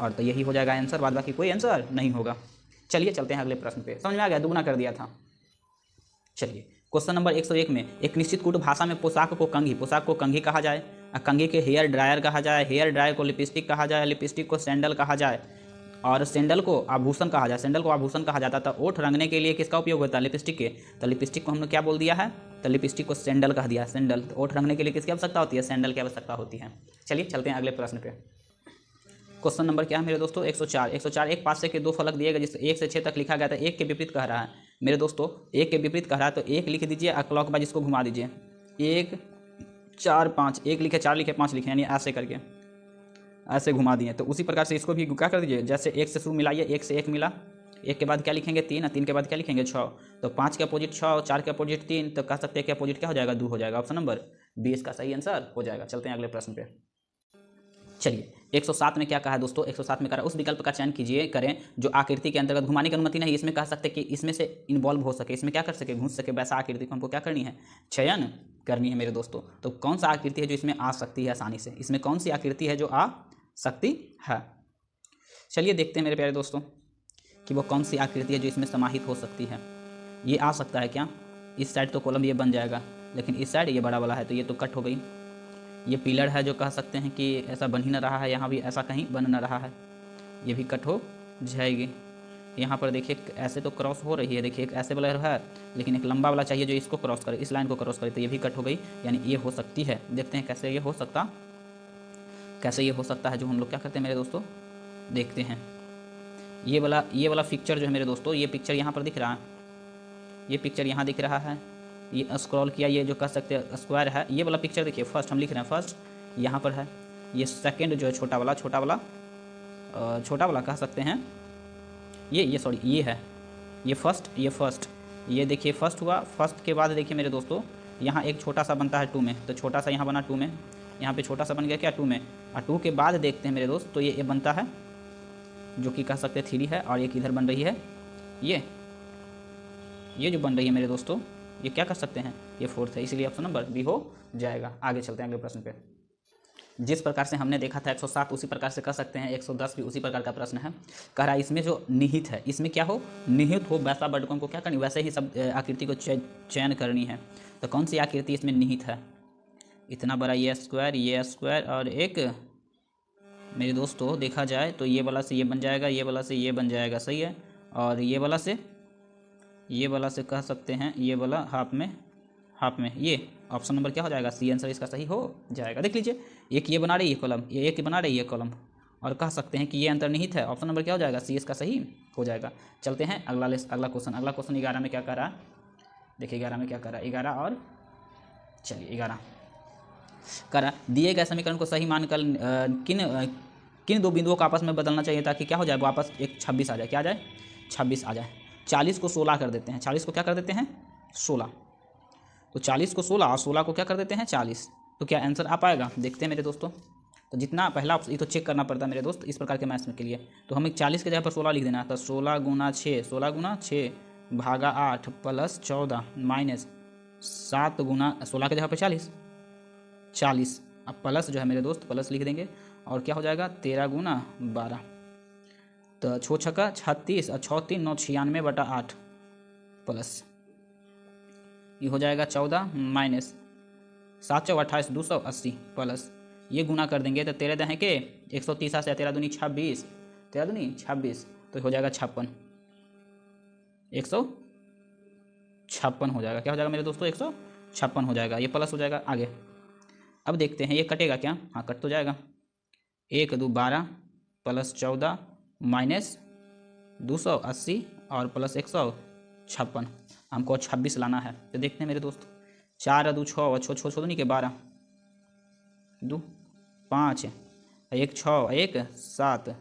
और तो यही हो जाएगा आंसर, बाद बाकी कोई आंसर नहीं होगा। चलिए चलते हैं अगले प्रश्न पे, समझ में आ गया, दुगना कर दिया था। चलिए क्वेश्चन नंबर 101 में, एक निश्चित कूट भाषा में पोशाक को कंघी कहा जाए, कंघी के हेयर ड्रायर कहा जाए, हेयर ड्रायर को लिपस्टिक कहा जाए, लिपस्टिक को सैंडल कहा जाए, और सैंडल को आभूषण कहा जाए, सैंडल को आभूषण कहा जाता था। ओठ रंगने के लिए किसका उपयोग होता है, लिपस्टिक के, तो लिपस्टिक को हमने क्या बोल दिया है, तो लिपस्टिक को सैंडल कह दिया, सैंडल। तो ओठ रंगने के लिए किसकी आवश्यकता होती है, सैंडल की आवश्यकता होती है। चलिए चलते हैं अगले प्रश्न पे। क्वेश्चन नंबर क्या है मेरे दोस्तों 104। 104 एक पासे के 2 फलक दिए गए, जिससे 1 से 6 तक लिखा गया था, 1 के विपरीत कह रहा है मेरे दोस्तों, 1 के विपरीत कह रहा है, तो 1 लिख दीजिए और क्लॉकवाइज इसको घुमा दीजिए, 1 4 5, 1 लिखे 4 लिखे 5 लिखे, यानी ऐसे करके ऐसे घुमा दिए। तो उसी प्रकार से इसको भी क्या कर दीजिए, जैसे 1 से शुरू मिलाइए, 1 से 1 मिला, 1 के बाद क्या लिखेंगे 3 और 3 के बाद क्या लिखेंगे 6, तो 5 के अपोजिट 6 और 4 के अपोजिट 3, तो कह सकते हैं कि अपोजिट क्या हो जाएगा 2 हो जाएगा। ऑप्शन नंबर 20 का सही आंसर हो जाएगा। चलते हैं अगले प्रश्न पे। चलिए 107 में क्या कहा है दोस्तों, 107 में कहा उस विकल्प का चयन कीजिए करें जो आकृति के अंतर्गत घुमाने की अनुमति नहीं, इसमें कह सकते कि इसमें से इन्वॉल्व हो सके, इसमें क्या कर सके घुस सके, वैसा आकृति को हमको क्या करनी है, चयन करनी है मेरे दोस्तों। तो कौन सा आकृति है जो इसमें आ सकती है आसानी से, इसमें कौन सी आकृति है जो आ सकती है। चलिए देखते हैं मेरे प्यारे दोस्तों कि वो कौन सी आकृति है जो इसमें समाहित हो सकती है। ये आ सकता है क्या, इस साइड तो कॉलम ये बन जाएगा, लेकिन इस साइड ये बड़ा वाला है तो ये तो कट हो गई। ये पिलर है जो कह सकते हैं कि ऐसा बन ही न रहा है, यहाँ भी ऐसा कहीं बन न रहा है, ये भी कट हो जाएगी। यहाँ पर देखिए ऐसे तो क्रॉस हो रही है, देखिए एक ऐसे वाला है, लेकिन एक लंबा वाला चाहिए जो इसको क्रॉस करे, इस लाइन को क्रॉस करे, तो ये भी कट हो गई, यानी ये हो सकती है। देखते हैं कैसे ये हो सकता है जो हम लोग क्या करते हैं मेरे दोस्तों, देखते हैं। ये वाला पिक्चर जो है मेरे दोस्तों, ये पिक्चर यहाँ पर दिख रहा है, ये पिक्चर यहाँ दिख रहा है, ये स्क्रॉल किया, ये जो कह सकते हैं स्क्वायर है, ये वाला पिक्चर देखिए फर्स्ट हम लिख रहे हैं, फर्स्ट यहाँ पर है, ये सेकंड जो है छोटा वाला कह सकते हैं, ये सॉरी ये है, ये फर्स्ट, ये देखिए फर्स्ट हुआ। फर्स्ट के बाद देखिए मेरे दोस्तों यहाँ एक छोटा सा बनता है 2 में, तो छोटा सा यहाँ बना 2 में, यहाँ पे छोटा सा बन गया क्या 2 में, और 2 के बाद देखते हैं मेरे दोस्त तो ये बनता है जो कि कह सकते हैं 3 है, और एक इधर बन रही है ये जो बन रही है मेरे दोस्तों, ये क्या कर सकते हैं, ये 4 है, इसीलिए ऑप्शन नंबर बी हो जाएगा। आगे चलते हैं अगले प्रश्न पे। जिस प्रकार से हमने देखा था 107 उसी प्रकार से कर सकते हैं, 110 भी उसी प्रकार का प्रश्न है। कह रहा है इसमें जो निहित है, इसमें क्या हो, निहित हो, वैसा वर्डकों को क्या करनी, वैसे ही सब आकृति को चयन करनी है। तो कौन सी आकृति इसमें निहित है, इतना बड़ा ये स्क्वायर और एक मेरे दोस्तों देखा जाए तो ये वाला से ये बन जाएगा, ये वाला से ये बन जाएगा, सही है, और ये वाला से कह सकते हैं ये वाला हाफ में ये ऑप्शन नंबर क्या हो जाएगा, सी आंसर इसका सही हो जाएगा। देख लीजिए, एक ये बना रही है कॉलम, ये एक बना रही है कॉलम, और कह सकते हैं कि ये अंतर्निहित है, ऑप्शन नंबर क्या हो जाएगा, सी इसका सही हो जाएगा। चलते हैं अगला क्वेश्चन 11 में क्या कर रहा है, देखिए 11 में क्या कर रहा है, 11 और चलिए 11 कर रहा, दिए गए समीकरण को सही मानकर किन दो बिंदुओं को आपस में बदलना चाहिए ताकि क्या हो जाए, वापस एक 26 आ जाए, क्या आ जाए, 26 आ जाए। 40 को 16 कर देते हैं, 40 को क्या कर देते हैं 16, तो 40 को 16 और 16 को क्या कर देते हैं 40, तो क्या आंसर आ पाएगा, देखते हैं मेरे दोस्तों। तो जितना पहला ये तो चेक करना पड़ता है मेरे दोस्त इस प्रकार के मैथ्स के लिए, तो हमें 40 के जगह पर 16 लिख देना है, तो 16 गुना 6 भागा 8 प्लस 14 माइनस 7 गुना 16 के जगह पर 40, अब प्लस जो है मेरे दोस्त प्लस लिख देंगे, और क्या हो जाएगा 13 गुना 12, तो 6 छक्का 36 और 6 3 9 96/8 प्लस ये हो जाएगा 14 माइनस 7 चौ 28 280 प्लस ये गुना कर देंगे तो 13 दहें के 130 से 13 दूनी 26, 13 दूनी 26, तो हो जाएगा 56, 156 हो जाएगा, क्या हो जाएगा मेरे दोस्तों 156 हो जाएगा, ये प्लस हो जाएगा। आगे अब देखते हैं ये कटेगा क्या, हाँ कट तो जाएगा, 1 2 12 प्लस 14 माइनस 280 और प्लस 156, हमको 26 लाना है, तो देखते हैं मेरे दोस्त 4 2 6 और 6 6 नहीं के 12 2 5 1 6 1 7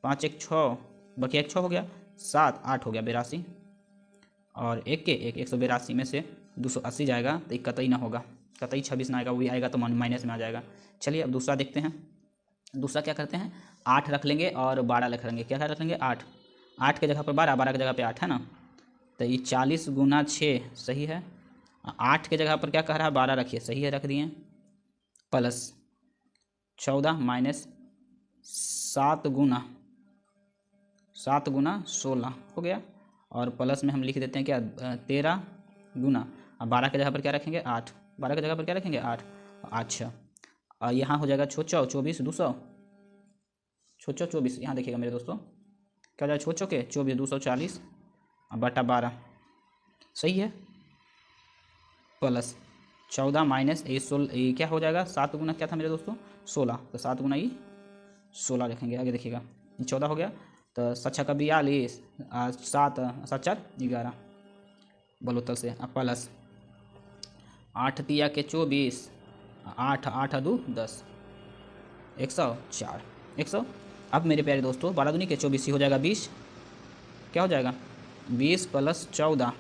5 1 6 बाकी 1 6 हो गया 7 8 हो गया 82, और 1 के 1 182 में से 280 जाएगा तो एक कतई ना होगा, कतई 26 ना आएगा, वो भी आएगा तो माइनस में आ जाएगा। चलिए अब दूसरा देखते हैं, दूसरा क्या करते हैं 8 रख लेंगे और 12 रख लेंगे, क्या रख लेंगे 8 के जगह पर 12, 12 के जगह पर 8 है ना, तो ये 40 गुना 6 सही है, 8 के जगह पर क्या कह रहा है 12 रखिए, सही है रख दिए, प्लस 14 माइनस 7 गुना 16 हो गया, और प्लस में हम लिख देते हैं क्या 13 गुना, अब 12 के जगह पर क्या रखेंगे 8, 12 के जगह पर क्या रखेंगे 8, अच्छा और यहाँ हो जाएगा 24 200 24, यहाँ देखिएगा मेरे दोस्तों क्या हो जाएगा 24 240 बटा 12 सही है, प्लस 14 माइनस ये क्या हो जाएगा 7 गुना क्या था मेरे दोस्तों 16, तो 7 गुना ये 16 रखेंगे। आगे देखिएगा 14 हो गया, तो 7 का 42 7 7 4 11 बलोतल से, अब प्लस 8 तिया के 24 8 8 2 10 104 100। अब मेरे प्यारे दोस्तों 12 दूनी के 24 हो जाएगा 20, क्या हो जाएगा 20 प्लस 14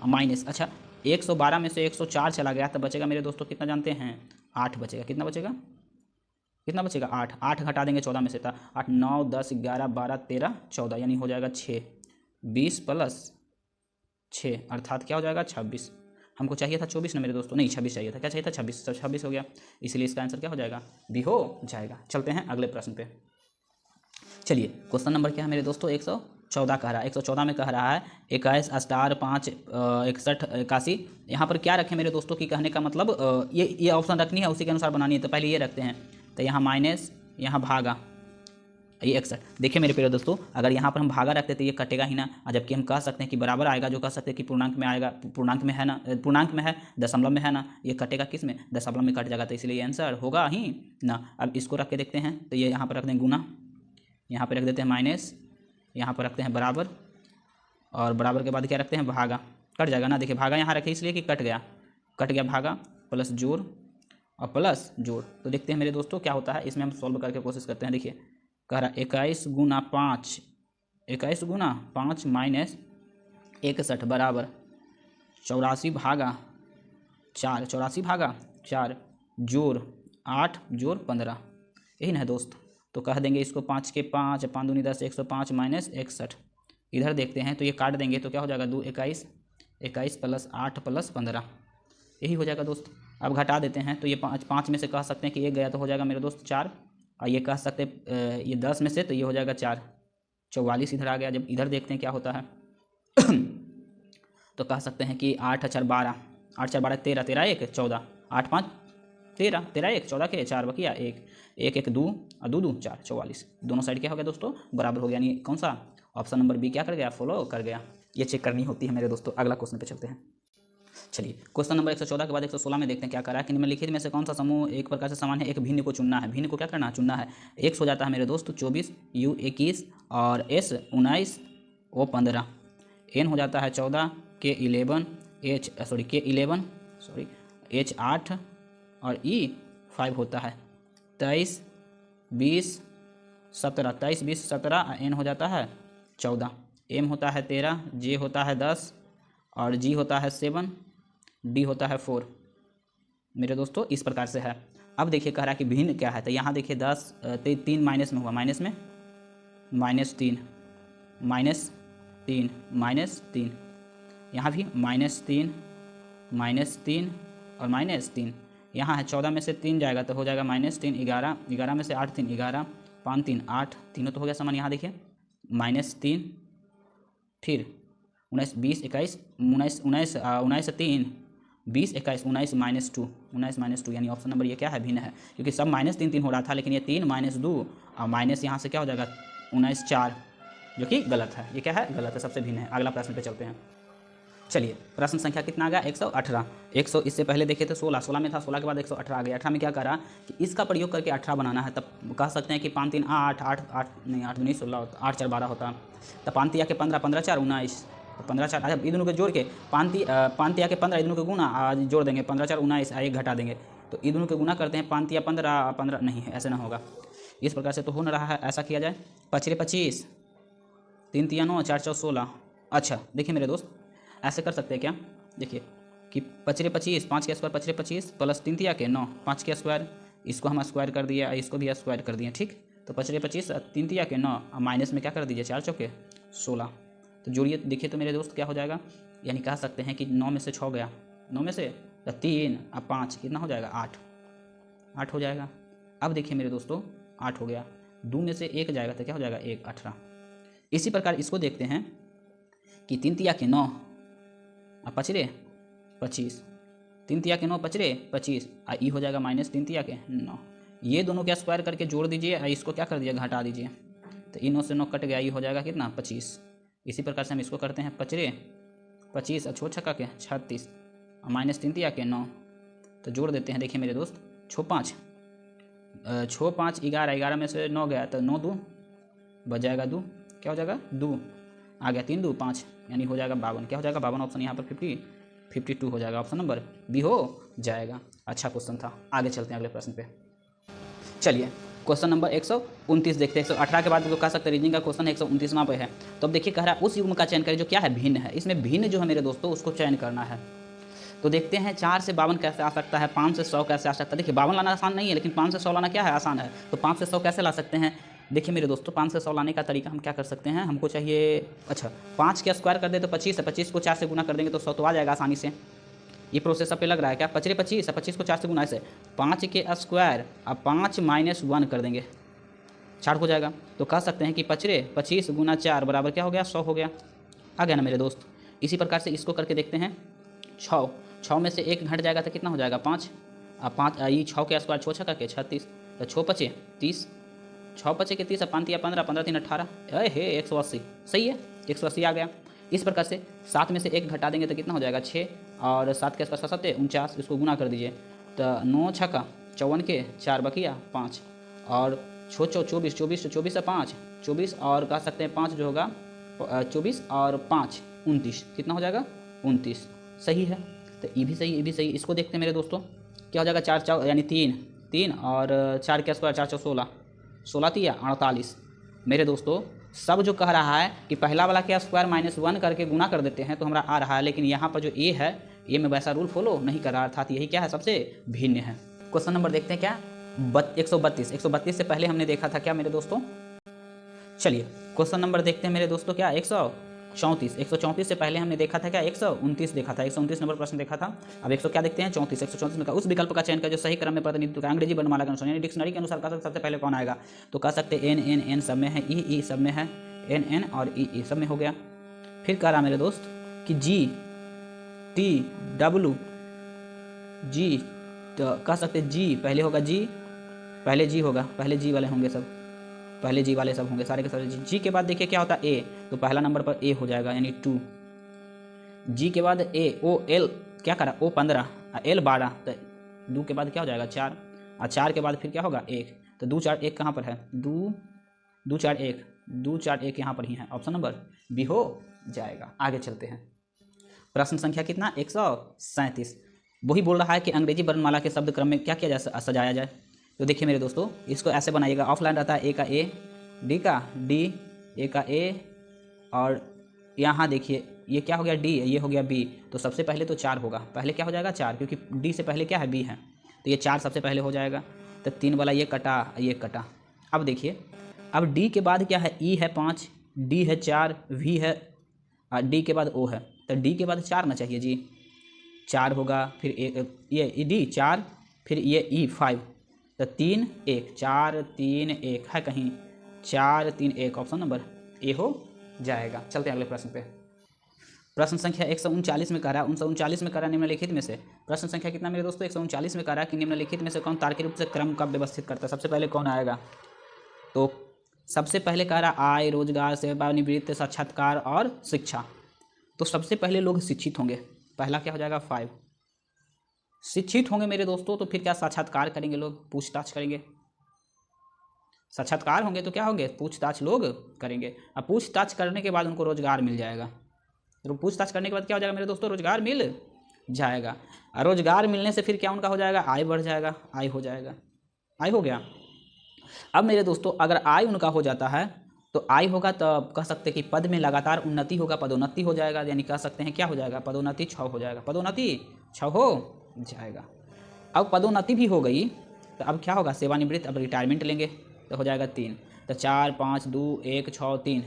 माइनस, अच्छा 112 में से 104 चला गया तो बचेगा मेरे दोस्तों कितना जानते हैं 8 बचेगा, कितना बचेगा 8, 8 घटा देंगे 14 में से, था 8 9 10 11 12 13 14 यानी हो जाएगा 6, 20 प्लस 6 अर्थात क्या हो जाएगा 26, हमको चाहिए था 24 ना मेरे दोस्तों, नहीं 26 चाहिए था, क्या चाहिए था 26, 26 हो गया, इसलिए इसका आंसर क्या हो जाएगा बी हो जाएगा। चलते हैं अगले प्रश्न पे, चलिए क्वेश्चन नंबर क्या है मेरे दोस्तों 114 कह रहा है, 114 में कह रहा है 21 स्टार 5 61 81, यहाँ पर क्या रखें मेरे दोस्तों की कहने का मतलब ये ऑप्शन रखनी है उसी के अनुसार बनानी है, तो पहले ये रखते हैं, तो यहाँ माइनस यहाँ भागा ये 61, देखिए मेरे प्यारे दोस्तों अगर यहाँ पर हम भागा रखते तो ये कटेगा ही ना, जबकि हम कह सकते हैं कि बराबर आएगा, जो कह सकते हैं कि पूर्णांक में आएगा, पूर्णांक में है ना, पूर्णांक में है दशमलव में है ना, ये कटेगा किस में दशमलव में कट जाएगा, तो इसलिए आंसर होगा ही ना। अब इसको रख के देखते हैं, तो ये यहाँ पर रख दें गुना, यहाँ पर रख देते हैं माइनस, यहाँ पर रखते हैं बराबर, और बराबर के बाद क्या रखते हैं भागा, कट जाएगा ना, देखिए भागा यहाँ रखे इसलिए कि कट गया भागा, प्लस जोड़ और प्लस जोड़, तो देखते हैं मेरे दोस्तों क्या होता है, इसमें हम सॉल्व करके कोशिश करते हैं। देखिए कह रहा 21 गुना 5 माइनस 61 बराबर 84 भागा 4 जोड़ 8 जोड़ 15, यही ना है दोस्त, तो कह देंगे इसको 5 के 5, 5 दूनी 10, 105 माइनस 61। इधर देखते हैं तो ये काट देंगे तो क्या हो जाएगा 2 21, 21 प्लस 8 प्लस 15, यही हो जाएगा दोस्त। अब घटा देते हैं तो ये 5 में से कह सकते हैं कि 1 गया तो हो जाएगा मेरे दोस्त 4, और ये कह सकते हैं ये 10 में से तो ये हो जाएगा 4, 44 इधर आ गया। जब इधर देखते हैं क्या होता है तो कह सकते हैं कि 8 4 12, 8 4 12 13, 13 1 14, 8 5 13, 13 1 14 के 4 बकिया 1, 1 1 2 और 2 2 4, 44। दोनों साइड क्या हो गया दोस्तों बराबर हो गया, यानी कौन सा ऑप्शन नंबर बी क्या कर गया फॉलो कर गया। ये चेक करनी होती है मेरे दोस्तों। अगला क्वेश्चन पे चलते हैं। चलिए क्वेश्चन नंबर 114 के बाद 116 में देखते हैं क्या करा है कि निम्नलिखित में से कौन सा समूह एक प्रकार से समान है, एक भिन्न को चुनना है। भिन्न को क्या करना है, चुनना है। एक्स हो जाता है मेरे दोस्त 24, यू 21 और एस 19, ओ 15, एन हो जाता है 14, के 11, एच 8 और ई 5 होता है 23, 20, 17, 23, 20, 17, एन हो जाता है 14, एम होता है 13, जे होता है 10 और जी होता है 7, डी होता है 4। मेरे दोस्तों इस प्रकार से है। अब देखिए कह रहा है कि भिन्न क्या है, तो यहाँ देखिए 10 3 माइनस में हुआ, माइनस में -3, -3 यहाँ भी -3 और -3। यहाँ है 14 में से 3 जाएगा तो हो जाएगा -3, 11, 11 में से 8 3 11, 5 3 8, तीनों तो हो गया समान। यहाँ देखिए -3, फिर 19 20 21 19 3 20 21 19 -2, 19 -2, यानी ऑप्शन नंबर ये क्या है भिन्न है, क्योंकि सब -3 3 हो रहा था, लेकिन ये 3 -2 और माइनस यहाँ से क्या हो जाएगा 19 4, जो कि गलत है। ये क्या है, गलत है, सबसे भिन्न है। अगला प्रश्न पे चलते हैं। चलिए प्रश्न संख्या कितना आ गया 118। 100 इससे पहले देखे थे 16, 16 में था, 16 के बाद 118 आ गया। 18 में क्या करा कि इसका प्रयोग करके 18 बनाना है। तब कह सकते हैं कि 5 3 8 8 8 नहीं 8 नहीं 16 होता, 8 4 12 होता। तब 5 3 के 15, 15 4 19, 15 4 अच्छा ये दोनों को जोड़ के 5 3 के 15 ये दोनों को गुना जोड़ देंगे, 15 4 19, एक घटा देंगे तो ये दोनों को गुना करते हैं। 5 3 15, 15 नहीं है, ऐसे ना होगा। इस प्रकार से तो हो न रहा है, ऐसा किया जाए 5 25, 3 3 9, 4 4 16। अच्छा देखिए मेरे दोस्त ऐसे कर सकते हैं क्या, देखिए कि 5 25, 5 के स्क्वायर 5 25 प्लस 3 3 के 9, 5 के स्क्वायर, इसको हम स्क्वायर कर दिया, इसको भी स्क्वायर कर दिए, ठीक। तो 5 25 3 3 के 9, माइनस में क्या कर दीजिए 4 चौके 16। तो जोड़िए देखिए तो मेरे दोस्त क्या हो जाएगा, यानी कह सकते हैं कि 9 में से 6 गया, 9 में से 3 और 5 कितना हो जाएगा 8, 8 हो जाएगा। अब देखिए मेरे दोस्तों 8 हो गया, 2 में से 1 जाएगा तो क्या हो जाएगा 1, 18। इसी प्रकार इसको देखते हैं कि 3 3 के 9 और 5 25, 3 3 के 9 5 25 और ई हो जाएगा -3 3 के 9। ये दोनों क्या स्क्वायर करके जोड़ दीजिए और इसको क्या कर दीजिए घटा दीजिए, तो ई 9 से 9 कट गया, ये हो जाएगा कितना 25। इसी प्रकार से हम इसको करते हैं 5 25 और 6 छक्का के 36 और -3 3 के 9, तो जोड़ देते हैं। देखिए मेरे दोस्त 6 5 11, 11 में से 9 गया तो 9 2 बच जाएगा 2, क्या हो जाएगा 2 आ गया, 3 2 5, यानी हो जाएगा 52। क्या हो जाएगा 52, ऑप्शन यहाँ पर 52 हो जाएगा, ऑप्शन नंबर बी हो जाएगा। अच्छा क्वेश्चन था, आगे चलते हैं अगले प्रश्न पे। चलिए क्वेश्चन नंबर 129 देखते हैं। 118 के बाद जो कह सकते हैं रीजनिंग का क्वेश्चन 129वां पे है। तो अब देखिए कह रहा है उस युग्म का चयन करें जो क्या है भिन्न है। इसमें भिन्न जो है मेरे दोस्तों उसको चयन करना है। तो देखते हैं 4 से 52 कैसे आ सकता है, 5 से 100 कैसे आ सकता है। देखिए 52 लाना आसान नहीं है, लेकिन 5 से 100 लाना क्या है, आसान है। तो 5 से 100 कैसे ला सकते हैं, देखिए मेरे दोस्तों 5 से 100 लाने का तरीका हम क्या कर सकते हैं, हमको चाहिए अच्छा 5 के स्क्वायर कर दे तो 25 है, 25 को 4 से गुना कर देंगे तो 100 तो आ जाएगा आसानी से। ये प्रोसेस पे लग रहा है क्या, 5 25 है, 25 को 4 से गुना से 5 के स्क्वायर अब 5 -1 कर देंगे 4 हो जाएगा। तो कह सकते हैं कि 25 गुना 4 बराबर क्या हो गया 100 हो गया। आ गया ना मेरे दोस्त। इसी प्रकार से इसको करके देखते हैं 6 में से 1 घट जाएगा तो कितना हो जाएगा 5, अब 5 ये 6 के स्क्वायर 6 छक्का के 36, तो 6 5 30, 6 5 के 30 5 15, 15 3 18, हे 180 सही है, 180 आ गया। इस प्रकार से 7 में से 1 घटा देंगे तो कितना हो जाएगा 6 और 7 के स्क्वायर 7 49, इसको गुना कर दीजिए तो 9 छक्का 54 के 4 बकिया 5 और 6 24, 24 24 से 5 24 और कह सकते हैं 5 जो होगा 24 और 5 29, कितना हो जाएगा 29 सही है। तो ये भी सही, ये भी सही। इसको देखते हैं मेरे दोस्तों क्या हो जाएगा 4 4 यानी 3 और 4 के स्क्वायर 4 4 16, 16 3 48। मेरे दोस्तों सब जो कह रहा है कि पहला वाला के स्क्वायर -1 करके गुना कर देते हैं तो हमारा आ रहा है, लेकिन यहाँ पर जो ए है ए में वैसा रूल फॉलो नहीं कर रहा, अर्थात यही क्या है सबसे भिन्न है। क्वेश्चन नंबर देखते हैं क्या 132। 132 से पहले हमने देखा था क्या मेरे दोस्तों? चलिए क्वेश्चन नंबर देखते हैं मेरे दोस्तों, क्या 134। 134 से पहले हमने देखा था क्या 129 देखा था, 129 नंबर प्रश्न देखा था। अब 100 क्या देखते हैं 34। 134 में उस विकल्प का चयन कर जो सही क्रम में प्रतिनिधित्व अंग्रेजी वर्णमाला के अनुसार यानी डिक्शनरी के अनुसार का सबसे पहले कौन आएगा? तो कह सकते हैं एन सब में है, ई सब में है, एन और ई सब में हो गया। फिर कह रहा मेरे दोस्त कि जी टी डब्ल्यू जी, तो कह सकते जी पहले होगा, जी पहले जी होगा, पहले जी वाले होंगे सब, पहले जी वाले सब होंगे सारे के सारे। जी के बाद देखिए क्या होता है ए, तो पहला नंबर पर ए हो जाएगा यानी 2। जी के बाद ए ओ एल क्या करा ओ 15 एल 12, तो 2 के बाद क्या हो जाएगा 4 और 4 के बाद फिर क्या होगा 1, तो 2 4 1 कहाँ पर है? 2 4 1 2 4 1 यहाँ पर ही है, ऑप्शन नंबर बी हो जाएगा। आगे चलते हैं, प्रश्न संख्या कितना 137। वही बोल रहा है कि अंग्रेजी वर्णमाला के शब्द क्रम में क्या किया जाए, सजाया जाए। तो देखिए मेरे दोस्तों इसको ऐसे बनाइएगा, ऑफलाइन रहता है ए का ए, डी का डी, ए का ए, और यहाँ देखिए ये क्या हो गया डी, ये हो गया बी। तो सबसे पहले तो 4 होगा, पहले क्या हो जाएगा 4, क्योंकि डी से पहले क्या है बी है, तो ये 4 सबसे पहले हो जाएगा। तो 3 वाला ये कटा, ये कटा। अब देखिए अब डी के बाद क्या है, ई है 5, डी है 4, वी है, डी के बाद ओ है, तो डी के बाद 4 ना चाहिए जी, 4 होगा, फिर ये डी 4, फिर ये ई 5, तो 3 1 4 3 1 है कहीं, 4 3 1, ऑप्शन नंबर ए हो जाएगा। चलते हैं अगले प्रश्न पे। प्रश्न संख्या 139 में कह रहा है, 139 में कह रहा है निम्नलिखित में से, प्रश्न संख्या कितना मेरे दोस्तों 139 में कह रहा है कि निम्नलिखित में से कौन तार्किक रूप से क्रम का व्यवस्थित करता है? सबसे पहले कौन आएगा? तो सबसे पहले कह रहा आय, रोजगार, सेवानिवृत्ति, साक्षात्कार और शिक्षा। तो सबसे पहले लोग शिक्षित होंगे, पहला क्या हो जाएगा 5, शिक्षित होंगे मेरे दोस्तों। तो फिर क्या साक्षात्कार करेंगे लोग, पूछताछ करेंगे, साक्षात्कार होंगे तो क्या होंगे पूछताछ लोग करेंगे। अब पूछताछ करने के बाद उनको रोजगार मिल जाएगा, तो पूछताछ करने के बाद क्या हो जाएगा मेरे दोस्तों रोजगार मिल जाएगा, और रोजगार मिलने से फिर क्या उनका हो जाएगा आय बढ़ जाएगा, आय हो जाएगा, आय हो गया। अब मेरे दोस्तों अगर आय उनका हो जाता है तो आय होगा तो कह सकते हैं कि पद में लगातार उन्नति होगा, पदोन्नति हो जाएगा, यानी कह सकते हैं क्या हो जाएगा पदोन्नति 6 हो जाएगा, पदोन्नति 6 हो जाएगा। अब पदोन्नति भी हो गई तो अब क्या होगा सेवानिवृत्त, अब रिटायरमेंट लेंगे तो हो जाएगा 3, तो 4 5 2 1 6 3,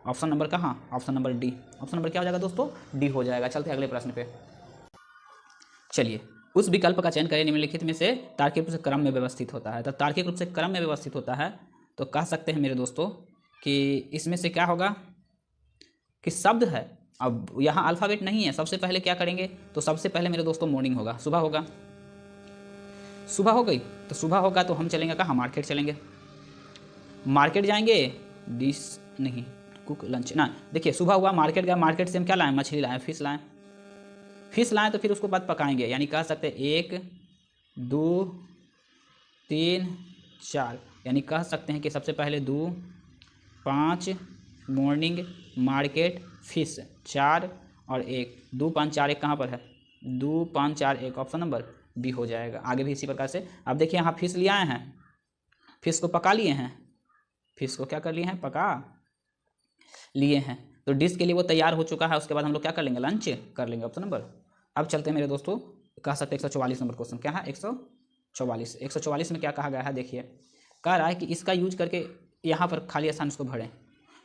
ऑप्शन नंबर कहाँ, option number D, option number क्या हो जाएगा दोस्तों डी हो जाएगा। चलते हैं अगले प्रश्न पे। चलिए उस विकल्प का चयन करें निम्नलिखित में से तार्किक रूप से क्रम में व्यवस्थित होता है। तो तार्किक रूप से क्रम में व्यवस्थित होता है तो कह सकते हैं मेरे दोस्तों कि इसमें से क्या होगा कि शब्द है, अब यहाँ अल्फ़ाबेट नहीं है, सबसे पहले क्या करेंगे तो सबसे पहले मेरे दोस्तों मॉर्निंग होगा, सुबह होगा, सुबह हो गई तो सुबह होगा तो हम चलेंगे कहाँ मार्केट चलेंगे, मार्केट जाएंगे, डिश नहीं कुक लंच ना, देखिए सुबह हुआ मार्केट गया, मार्केट से हम क्या लाएं मछली लाएं, फिश लाएं, फिश लाएं तो फिर उसको बाद पकाएंगे, यानी कह सकते हैं 1 2 3 4, यानी कह सकते हैं कि सबसे पहले 2 5 मॉर्निंग मार्केट फिश 4 और 1, 2 5 4 1 कहाँ पर है 2 5 4 1, ऑप्शन नंबर बी हो जाएगा। आगे भी इसी प्रकार से अब देखिए यहाँ फिश ले आए हैं, फिश को पका लिए हैं, फिश को क्या कर लिए हैं पका लिए हैं, तो डिश के लिए वो तैयार हो चुका है, उसके बाद हम लोग क्या कर लेंगे लंच कर लेंगे, ऑप्शन नंबर। अब चलते हैं मेरे दोस्तों कह सकते हैं 144 नंबर क्वेश्चन, क्या है 144। 144 में क्या कहा गया है देखिए, कह रहा है कि इसका यूज करके यहाँ पर खाली स्थान उसको भरें।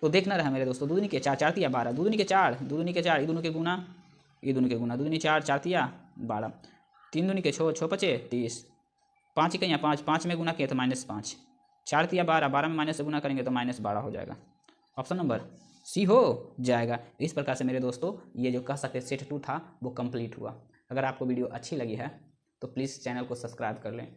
तो देखना रहा मेरे दोस्तों, 2 दूनी के 4 4 तिया 12, 2 दूनी के 4 2 दूनी के 4, ये दोनों के गुना, ये दोनों के गुना, 2 दूनी 4 4 तिया 12, 3 दूनी के 6 6 5 30, 5 इकाइयाँ 5 5 में गुना किया तो -5, 4 तिया 12 12 में माइनस से गुना करेंगे तो -12 हो जाएगा, ऑप्शन नंबर सी हो जाएगा। इस प्रकार से मेरे दोस्तों ये जो कह सकते सेट 2 था वो कंप्लीट हुआ। अगर आपको वीडियो अच्छी लगी है तो प्लीज़ चैनल को सब्सक्राइब कर लें,